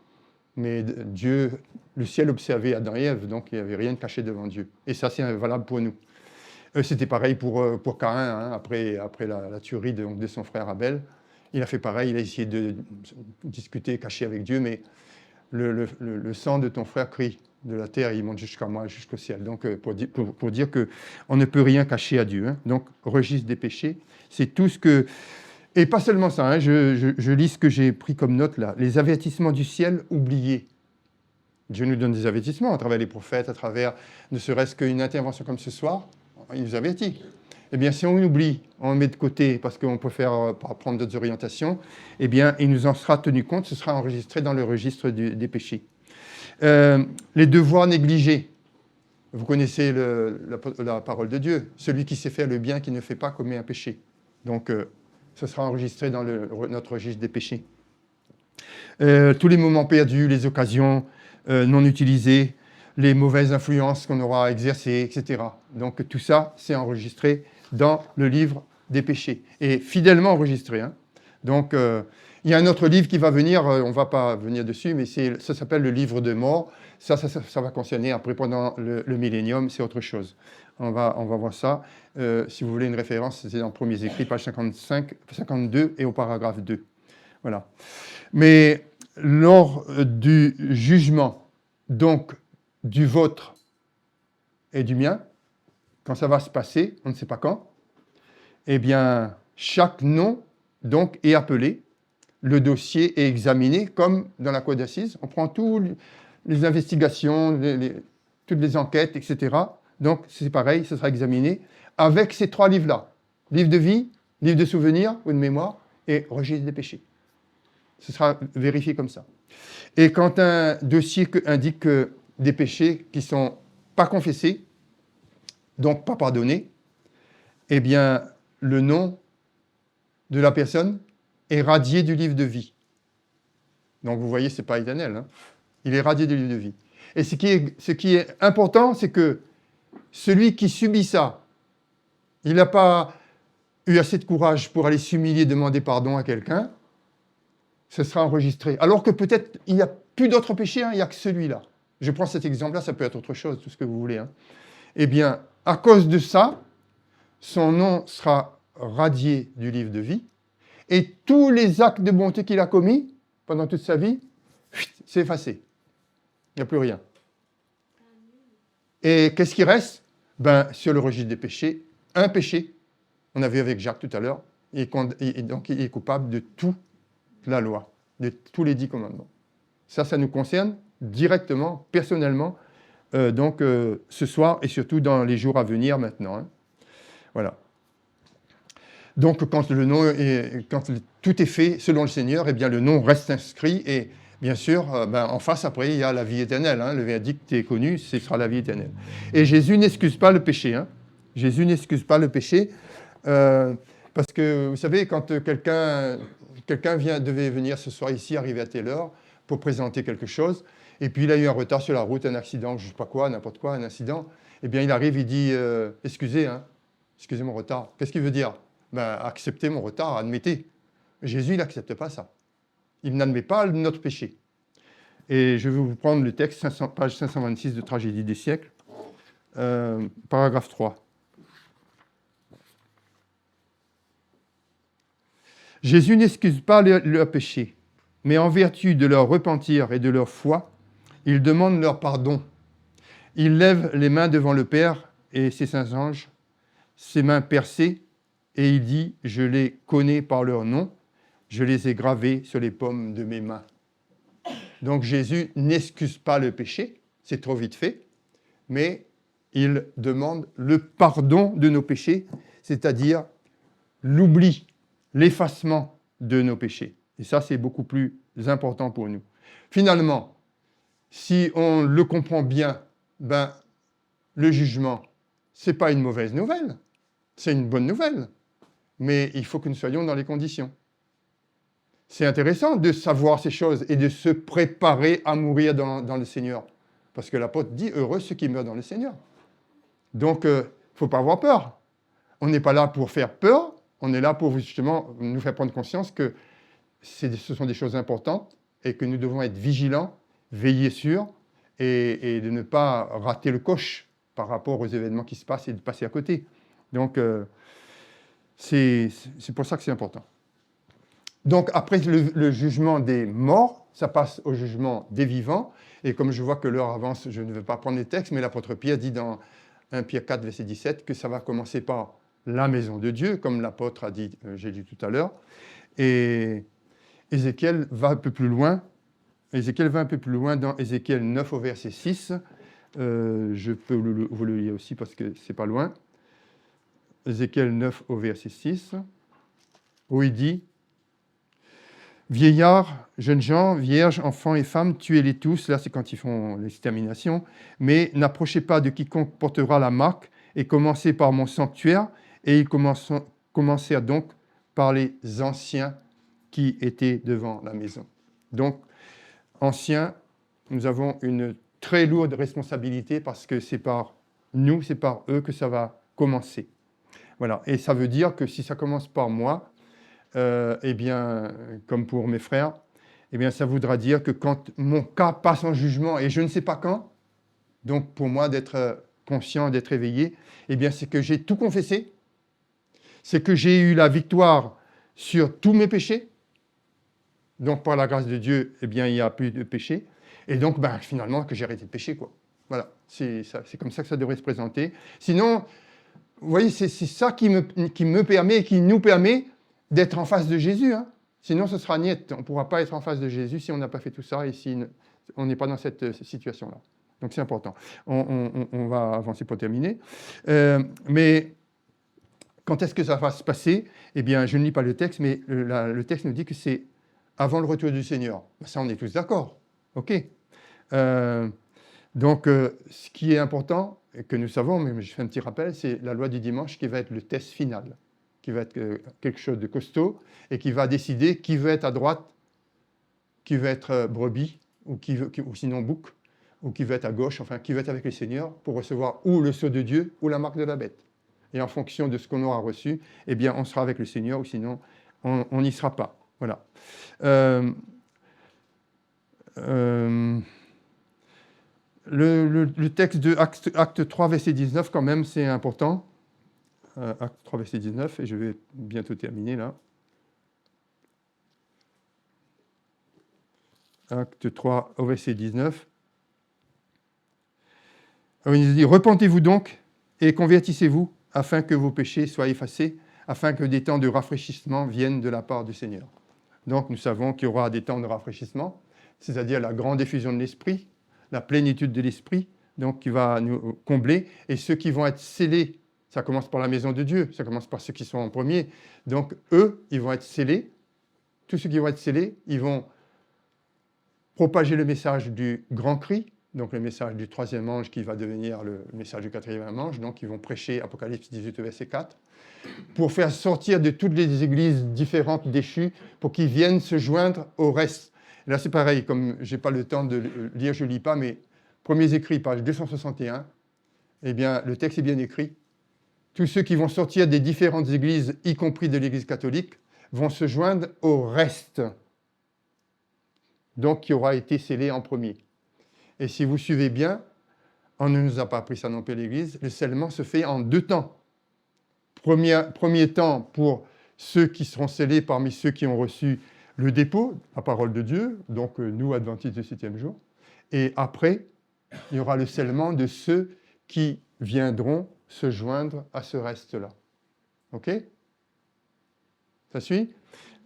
Mais Dieu, le ciel observait Adam et Ève, donc il n'y avait rien de caché devant Dieu. Et ça, c'est valable pour nous. C'était pareil pour Caïn, hein, après la tuerie de son frère Abel. Il a fait pareil, il a essayé de discuter, cacher avec Dieu, mais le sang de ton frère crie de la terre, il monte jusqu'à moi, jusqu'au ciel. Donc, pour dire qu'on ne peut rien cacher à Dieu. Hein. Donc, registre des péchés, c'est tout ce que... Et pas seulement ça, hein, je lis ce que j'ai pris comme note là. Les avertissements du ciel oubliés. Dieu nous donne des avertissements à travers les prophètes, à travers ne serait-ce qu'une intervention comme ce soir. Il nous avertit. Eh bien, si on oublie, on le met de côté parce qu'on préfère prendre d'autres orientations, eh bien, il nous en sera tenu compte, ce sera enregistré dans le registre des péchés. Les devoirs négligés. Vous connaissez la parole de Dieu. Celui qui sait faire le bien, qui ne fait pas, commet un péché. Donc, ce sera enregistré dans notre registre des péchés. Tous les moments perdus, les occasions non utilisées, les mauvaises influences qu'on aura exercées, etc. Donc tout ça, c'est enregistré dans le livre des péchés. Et fidèlement enregistré. Hein. Donc il y a un autre livre qui va venir, on ne va pas venir dessus, mais ça s'appelle le livre de mort. Ça va concerner après pendant le millénium, c'est autre chose. On va voir ça. Si vous voulez une référence, c'est dans Premiers Écrits, page 52 et au paragraphe 2. Voilà. Mais lors du jugement, donc du vôtre et du mien, quand ça va se passer, on ne sait pas quand, eh bien, chaque nom donc est appelé, le dossier est examiné comme dans la cour d'assises. On prend toutes les investigations, toutes les enquêtes, etc. Donc, c'est pareil, ce sera examiné avec ces trois livres-là. Livre de vie, livre de souvenirs ou de mémoire et registre des péchés. Ce sera vérifié comme ça. Et quand un dossier indique des péchés qui ne sont pas confessés, donc pas pardonnés, eh bien, le nom de la personne est radié du livre de vie. Donc, vous voyez, ce n'est pas éternel. Hein. Il est radié du livre de vie. Et ce qui est important, c'est que celui qui subit ça, il n'a pas eu assez de courage pour aller s'humilier, demander pardon à quelqu'un, ce sera enregistré. Alors que peut-être il n'y a plus d'autres péchés, hein, il n'y a que celui-là. Je prends cet exemple-là, ça peut être autre chose, tout ce que vous voulez. Hein. Eh bien, à cause de ça, son nom sera radié du livre de vie, et tous les actes de bonté qu'il a commis pendant toute sa vie, c'est effacé. Il n'y a plus rien. Et qu'est-ce qui reste? Sur le registre des péchés, un péché, on a vu avec Jacques tout à l'heure, et donc il est coupable de toute la loi, de tous les 10 commandements. Ça nous concerne directement, personnellement, ce soir et surtout dans les jours à venir maintenant. Hein. Voilà. Donc quand tout est fait selon le Seigneur, eh bien le nom reste inscrit et bien sûr, en face après il y a la vie éternelle. Hein. Le verdict est connu, ce sera la vie éternelle. Et Jésus n'excuse pas le péché. Hein. Jésus n'excuse pas le péché parce que vous savez quand quelqu'un devait venir ce soir ici, arriver à telle heure pour présenter quelque chose, et puis il a eu un retard sur la route, un accident, je ne sais pas quoi, n'importe quoi, un incident, eh bien il arrive, il dit excusez mon retard. Qu'est-ce qu'il veut dire? Acceptez mon retard, admettez. Jésus, il n'accepte pas ça. Il n'admet pas notre péché. Et je vais vous prendre le texte, page 526 de Tragédie des siècles, paragraphe 3. Jésus n'excuse pas leur péché, mais en vertu de leur repentir et de leur foi, il demande leur pardon. Il lève les mains devant le Père et ses saints anges, ses mains percées et il dit, je les connais par leur nom, je les ai gravés sur les paumes de mes mains. Donc Jésus n'excuse pas le péché, c'est trop vite fait, mais il demande le pardon de nos péchés, c'est-à-dire l'oubli, l'effacement de nos péchés. Et ça, c'est beaucoup plus important pour nous. Finalement, si on le comprend bien, le jugement, ce n'est pas une mauvaise nouvelle, c'est une bonne nouvelle, mais il faut que nous soyons dans les conditions. C'est intéressant de savoir ces choses et de se préparer à mourir dans le Seigneur. Parce que l'apôtre dit, heureux ceux qui meurent dans le Seigneur. Donc, il ne faut pas avoir peur. On n'est pas là pour faire peur, on est là pour justement nous faire prendre conscience que ce sont des choses importantes et que nous devons être vigilants, veiller sur et de ne pas rater le coche par rapport aux événements qui se passent et de passer à côté. Donc, c'est pour ça que c'est important. Donc, après le jugement des morts, ça passe au jugement des vivants. Et comme je vois que l'heure avance, je ne vais pas prendre les textes, mais l'apôtre Pierre dit dans 1 Pierre 4, verset 17, que ça va commencer par la maison de Dieu, comme l'apôtre a dit, j'ai dit tout à l'heure. Et Ézéchiel va un peu plus loin. Ézéchiel va un peu plus loin dans Ézéchiel 9 au verset 6. Je peux vous le lire aussi parce que c'est pas loin. Ézéchiel 9 au verset 6, où il dit « Vieillards, jeunes gens, vierges, enfants et femmes, tuez-les tous », là c'est quand ils font l'extermination, « mais n'approchez pas de quiconque portera la marque, et commencez par mon sanctuaire. » Et ils commencèrent donc par les anciens qui étaient devant la maison. Donc, anciens, nous avons une très lourde responsabilité parce que c'est par nous, c'est par eux que ça va commencer. Voilà. Et ça veut dire que si ça commence par moi, eh bien, comme pour mes frères, eh bien, ça voudra dire que quand mon cas passe en jugement, et je ne sais pas quand, donc pour moi d'être conscient, d'être éveillé, eh bien, c'est que j'ai tout confessé, c'est que j'ai eu la victoire sur tous mes péchés. Donc, par la grâce de Dieu, eh bien, il n'y a plus de péché. Et donc, finalement, que j'ai arrêté de pécher, quoi. Voilà, c'est comme ça que ça devrait se présenter. Sinon, vous voyez, c'est ça qui me permet et qui nous permet d'être en face de Jésus. Hein. Sinon, ce sera niet. On ne pourra pas être en face de Jésus si on n'a pas fait tout ça et si on n'est pas dans cette situation-là. Donc, c'est important. On va avancer pour terminer. Mais quand est-ce que ça va se passer? Eh bien, je ne lis pas le texte, mais le texte nous dit que c'est avant le retour du Seigneur. Ça, on est tous d'accord. OK. Donc, ce qui est important, et que nous savons, mais je fais un petit rappel, c'est la loi du dimanche qui va être le test final, qui va être quelque chose de costaud, et qui va décider qui veut être à droite, qui veut être brebis, ou sinon bouc, ou qui veut être à gauche, enfin, qui veut être avec le Seigneur, pour recevoir ou le sceau de Dieu, ou la marque de la bête. Et en fonction de ce qu'on aura reçu, eh bien, on sera avec le Seigneur, ou sinon, on n'y sera pas. Voilà. Le texte de Acte 3, verset 19, quand même, c'est important. Acte 3, verset 19, et je vais bientôt terminer là. Acte 3, au verset 19. Il dit « Repentez-vous donc et convertissez-vous, afin que vos péchés soient effacés, afin que des temps de rafraîchissement viennent de la part du Seigneur. » Donc, nous savons qu'il y aura des temps de rafraîchissement, c'est-à-dire la grande effusion de l'Esprit, la plénitude de l'Esprit, donc qui va nous combler. Et ceux qui vont être scellés, ça commence par la maison de Dieu, ça commence par ceux qui sont en premier. Donc, eux, ils vont être scellés. Tous ceux qui vont être scellés, ils vont propager le message du grand cri, donc le message du troisième ange qui va devenir le message du quatrième ange. Donc, ils vont prêcher Apocalypse 18, verset 4. Pour faire sortir de toutes les églises différentes déchues, pour qu'ils viennent se joindre au reste. Et là, c'est pareil, comme je n'ai pas le temps de lire, je ne lis pas, mais premiers écrits, page 261, eh bien, le texte est bien écrit. Tous ceux qui vont sortir des différentes églises, y compris de l'église catholique, vont se joindre au reste, donc qui aura été scellé en premier. Et si vous suivez bien, on ne nous a pas appris ça non plus à l'église, le scellement se fait en 2 temps. Premier temps pour ceux qui seront scellés parmi ceux qui ont reçu le dépôt, la parole de Dieu, donc nous, adventistes du 7e jour. Et après, il y aura le scellement de ceux qui viendront se joindre à ce reste-là. OK ? Ça suit?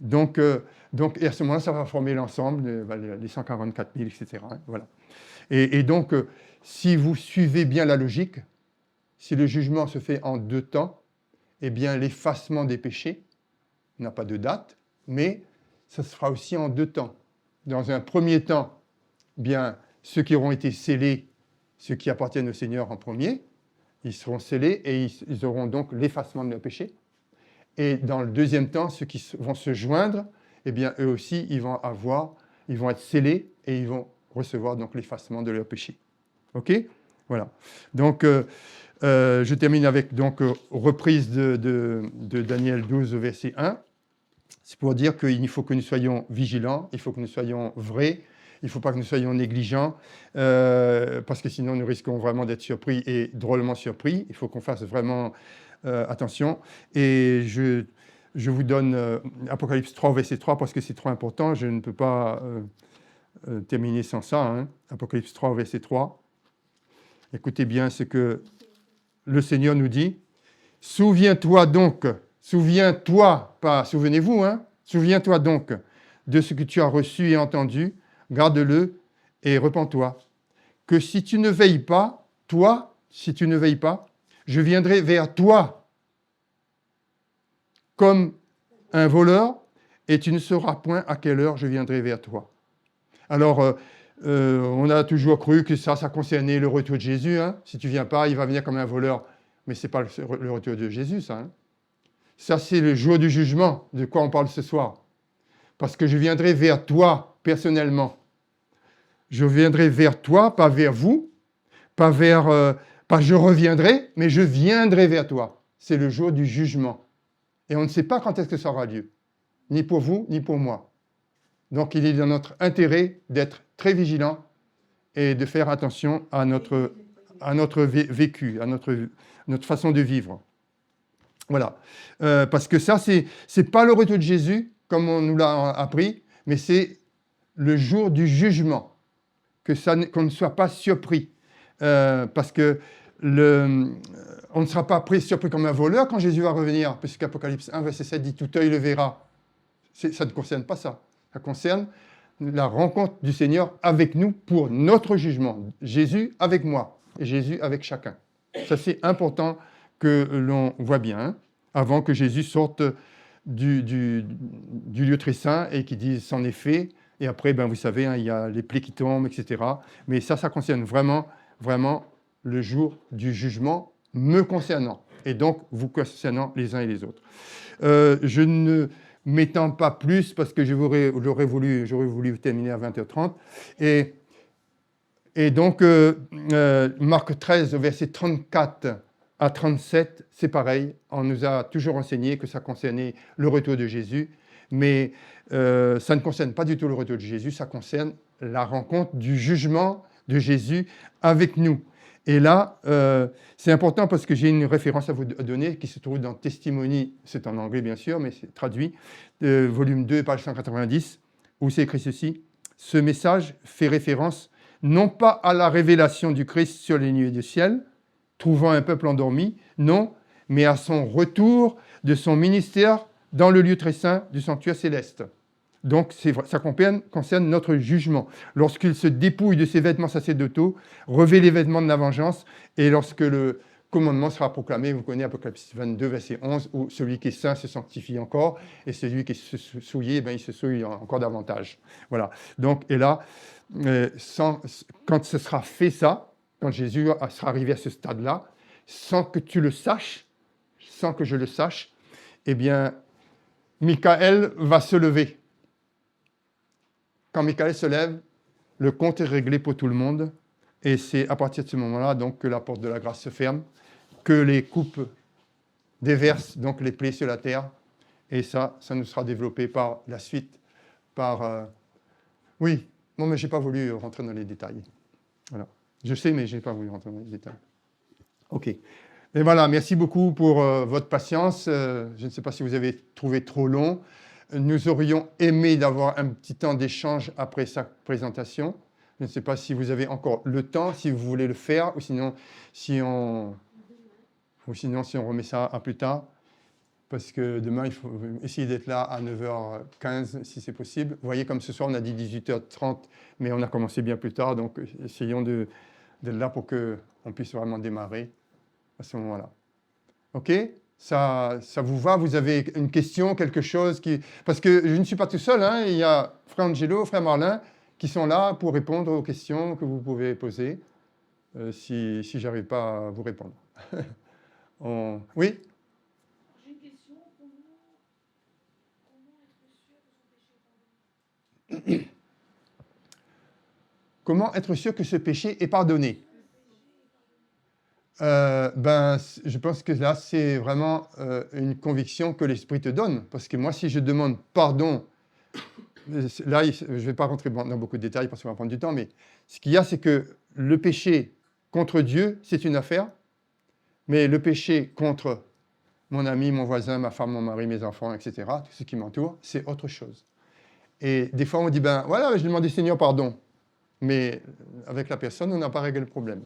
Donc, et à ce moment-là, ça va former l'ensemble, les 144 000, etc. Hein, voilà. Et donc, si vous suivez bien la logique, si le jugement se fait en 2 temps, eh bien, l'effacement des péchés n'a pas de date, mais ça se fera aussi en 2 temps. Dans un premier temps, bien, ceux qui auront été scellés, ceux qui appartiennent au Seigneur en premier, ils seront scellés et ils auront donc l'effacement de leurs péchés. Et dans le deuxième temps, ceux qui vont se joindre, eh bien, eux aussi, ils vont être scellés et ils vont recevoir donc l'effacement de leurs péchés. OK? Voilà. Donc, je termine avec donc reprise de Daniel 12, verset 1. C'est pour dire qu'il faut que nous soyons vigilants, il faut que nous soyons vrais, il ne faut pas que nous soyons négligents, parce que sinon nous risquons vraiment d'être surpris et drôlement surpris. Il faut qu'on fasse vraiment attention. Et je vous donne Apocalypse 3, verset 3, parce que c'est trop important. Je ne peux pas terminer sans ça. Hein. Apocalypse 3, verset 3. Écoutez bien ce que le Seigneur nous dit. Souviens-toi donc, souviens-toi, pas souvenez-vous, hein, souviens-toi donc de ce que tu as reçu et entendu, garde-le et repens-toi. Que si tu ne veilles pas, je viendrai vers toi comme un voleur et tu ne sauras point à quelle heure je viendrai vers toi. Alors, on a toujours cru que ça concernait le retour de Jésus. Hein. Si tu ne viens pas, il va venir comme un voleur. Mais ce n'est pas le retour de Jésus, ça. Hein. Ça, c'est le jour du jugement, de quoi on parle ce soir. Parce que je viendrai vers toi, personnellement. Je viendrai vers toi, pas vers vous, pas je reviendrai, mais je viendrai vers toi. C'est le jour du jugement. Et on ne sait pas quand est-ce que ça aura lieu. Ni pour vous, ni pour moi. Donc, il est dans notre intérêt d'être très vigilant et de faire attention à notre vécu, à notre façon de vivre. Voilà. Parce que ça, c'est pas le retour de Jésus, comme on nous l'a appris, mais c'est le jour du jugement. Qu'on ne soit pas surpris. Parce que on ne sera pas surpris comme un voleur quand Jésus va revenir, puisque Apocalypse 1, verset 7 dit « Tout œil le verra ». Ça ne concerne pas ça. Ça concerne la rencontre du Seigneur avec nous pour notre jugement. Jésus avec moi et Jésus avec chacun. Ça, c'est important que l'on voit bien, hein, avant que Jésus sorte du lieu très saint et qu'il dise « c'en est fait ». Et après, ben, vous savez, hein, il y a les plaies qui tombent, etc. Mais ça concerne vraiment, vraiment le jour du jugement me concernant. Et donc, vous concernant les uns et les autres. Je ne m'étends pas plus parce que j'aurais voulu terminer à 20h30. Et donc, Marc 13, verset 34 à 37, c'est pareil. On nous a toujours enseigné que ça concernait le retour de Jésus. Mais ça ne concerne pas du tout le retour de Jésus, ça concerne la rencontre du jugement de Jésus avec nous. Et là, c'est important parce que j'ai une référence à vous donner qui se trouve dans Testimony, c'est en anglais bien sûr, mais c'est traduit, volume 2, page 190, où c'est écrit ceci. Ce message fait référence non pas à la révélation du Christ sur les nuées du ciel, trouvant un peuple endormi, non, mais à son retour de son ministère dans le lieu très saint du sanctuaire céleste. Donc, ça concerne notre jugement. Lorsqu'il se dépouille de ses vêtements sacerdotaux, revêt les vêtements de la vengeance, et lorsque le commandement sera proclamé, vous connaissez Apocalypse 22, verset 11, où celui qui est saint se sanctifie encore, et celui qui est souillé, ben, il se souille encore davantage. Voilà. Donc, et là, quand ce sera fait ça, quand Jésus sera arrivé à ce stade-là, sans que tu le saches, sans que je le sache, eh bien, Michael va se lever. Quand Michael se lève, le compte est réglé pour tout le monde. Et c'est à partir de ce moment-là donc, que la porte de la grâce se ferme, que les coupes déversent donc les plaies sur la terre. Et ça nous sera développé par la suite. Oui, non, mais je n'ai pas voulu rentrer dans les détails. Voilà. Je sais, mais je n'ai pas voulu rentrer dans les détails. OK. Et voilà, merci beaucoup pour votre patience. Je ne sais pas si vous avez trouvé trop long. Nous aurions aimé d'avoir un petit temps d'échange après sa présentation. Je ne sais pas si vous avez encore le temps, si vous voulez le faire, ou sinon si on remet ça à plus tard. parce que demain, il faut essayer d'être là à 9h15 si c'est possible. Vous voyez, comme ce soir, on a dit 18h30, mais on a commencé bien plus tard, donc essayons d'être là pour qu'on puisse vraiment démarrer à ce moment-là. OK? Ça vous va? Vous avez une question, quelque chose qui... Parce que je ne suis pas tout seul, hein, il y a frère Angelo, frère Marlin, qui sont là pour répondre aux questions que vous pouvez poser, si je n'arrive pas à vous répondre. Oui? J'ai une question. Comment être sûr que son péché est pardonné? Comment être sûr que ce péché est pardonné? Je pense que là, c'est vraiment une conviction que l'Esprit te donne. Parce que moi, si je demande pardon, là, je ne vais pas rentrer dans beaucoup de détails parce qu'on va prendre du temps, mais ce qu'il y a, c'est que le péché contre Dieu, c'est une affaire, mais le péché contre mon ami, mon voisin, ma femme, mon mari, mes enfants, etc., tout ce qui m'entoure, c'est autre chose. Et des fois, on dit, ben voilà, je demande au Seigneur pardon. Mais avec la personne, on n'a pas réglé le problème.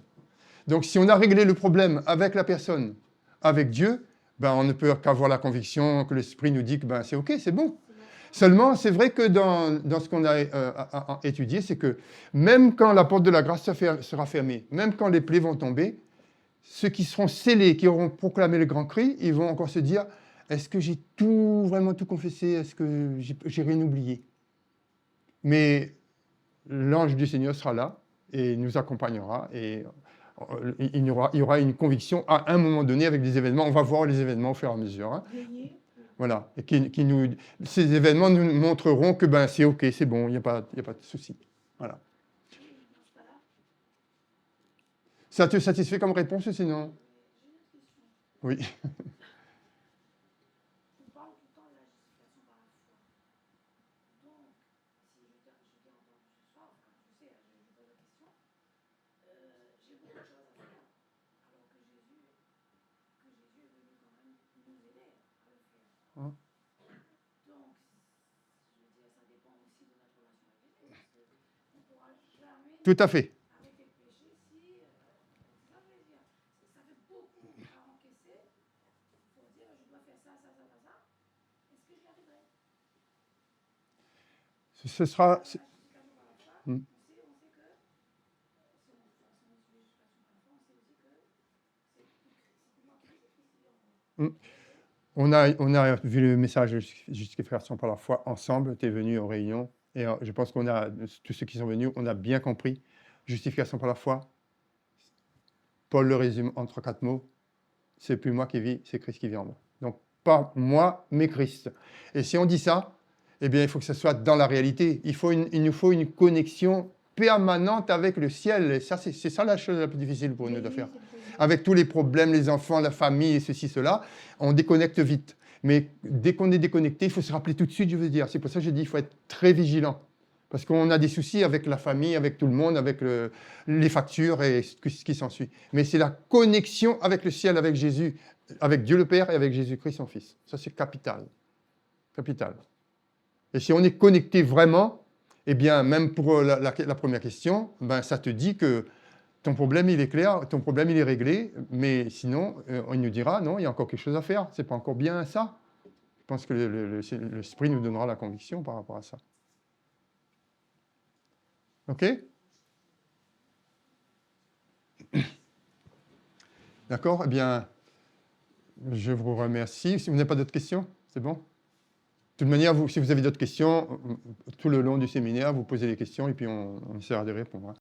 Donc, si on a réglé le problème avec la personne, avec Dieu, ben, on ne peut qu'avoir la conviction que l'Esprit nous dit que ben, c'est OK, c'est bon. Seulement, c'est vrai que dans ce qu'on a étudié, c'est que même quand la porte de la grâce sera fermée, même quand les plaies vont tomber, ceux qui seront scellés, qui auront proclamé le grand cri, ils vont encore se dire, est-ce que j'ai vraiment tout confessé? Est-ce que j'ai rien oublié? Mais l'ange du Seigneur sera là et nous accompagnera et il y aura une conviction à un moment donné avec des événements. On va voir les événements au fur et à mesure. Hein. Voilà. Et ces événements nous montreront que ben, c'est OK, c'est bon, il n'y a pas de souci. Voilà. Ça te satisfait comme réponse sinon? Oui. Tout à fait. Ce sera... On a vu le message de justification par la foi ensemble. Tu es venu aux réunions. Et je pense qu'on a, tous ceux qui sont venus, on a bien compris. Justification par la foi. Paul le résume entre 4 mots. C'est plus moi qui vis, c'est Christ qui vit en moi. Donc, pas moi, mais Christ. Et si on dit ça, eh bien, il faut que ce soit dans la réalité. Il nous faut une connexion permanente avec le ciel. Et ça, c'est ça la chose la plus difficile pour nous de faire. Avec tous les problèmes, les enfants, la famille, et ceci, cela, on déconnecte vite. Mais dès qu'on est déconnecté, il faut se rappeler tout de suite, je veux dire. C'est pour ça que je dis qu'il faut être très vigilant. Parce qu'on a des soucis avec la famille, avec tout le monde, avec les factures et ce qui s'ensuit. Mais c'est la connexion avec le ciel, avec Jésus, avec Dieu le Père et avec Jésus-Christ, son Fils. Ça, c'est capital. Capital. Et si on est connecté vraiment, eh bien, même pour la première question, ben, ça te dit que ton problème, il est clair, ton problème, il est réglé, mais sinon, on nous dira, non, il y a encore quelque chose à faire, c'est pas encore bien ça. Je pense que l'Esprit nous donnera la conviction par rapport à ça. OK? D'accord? Eh bien, je vous remercie. Si vous n'avez pas d'autres questions, c'est bon? De toute manière, si vous avez d'autres questions, tout le long du séminaire, vous posez des questions et puis on essaiera de répondre.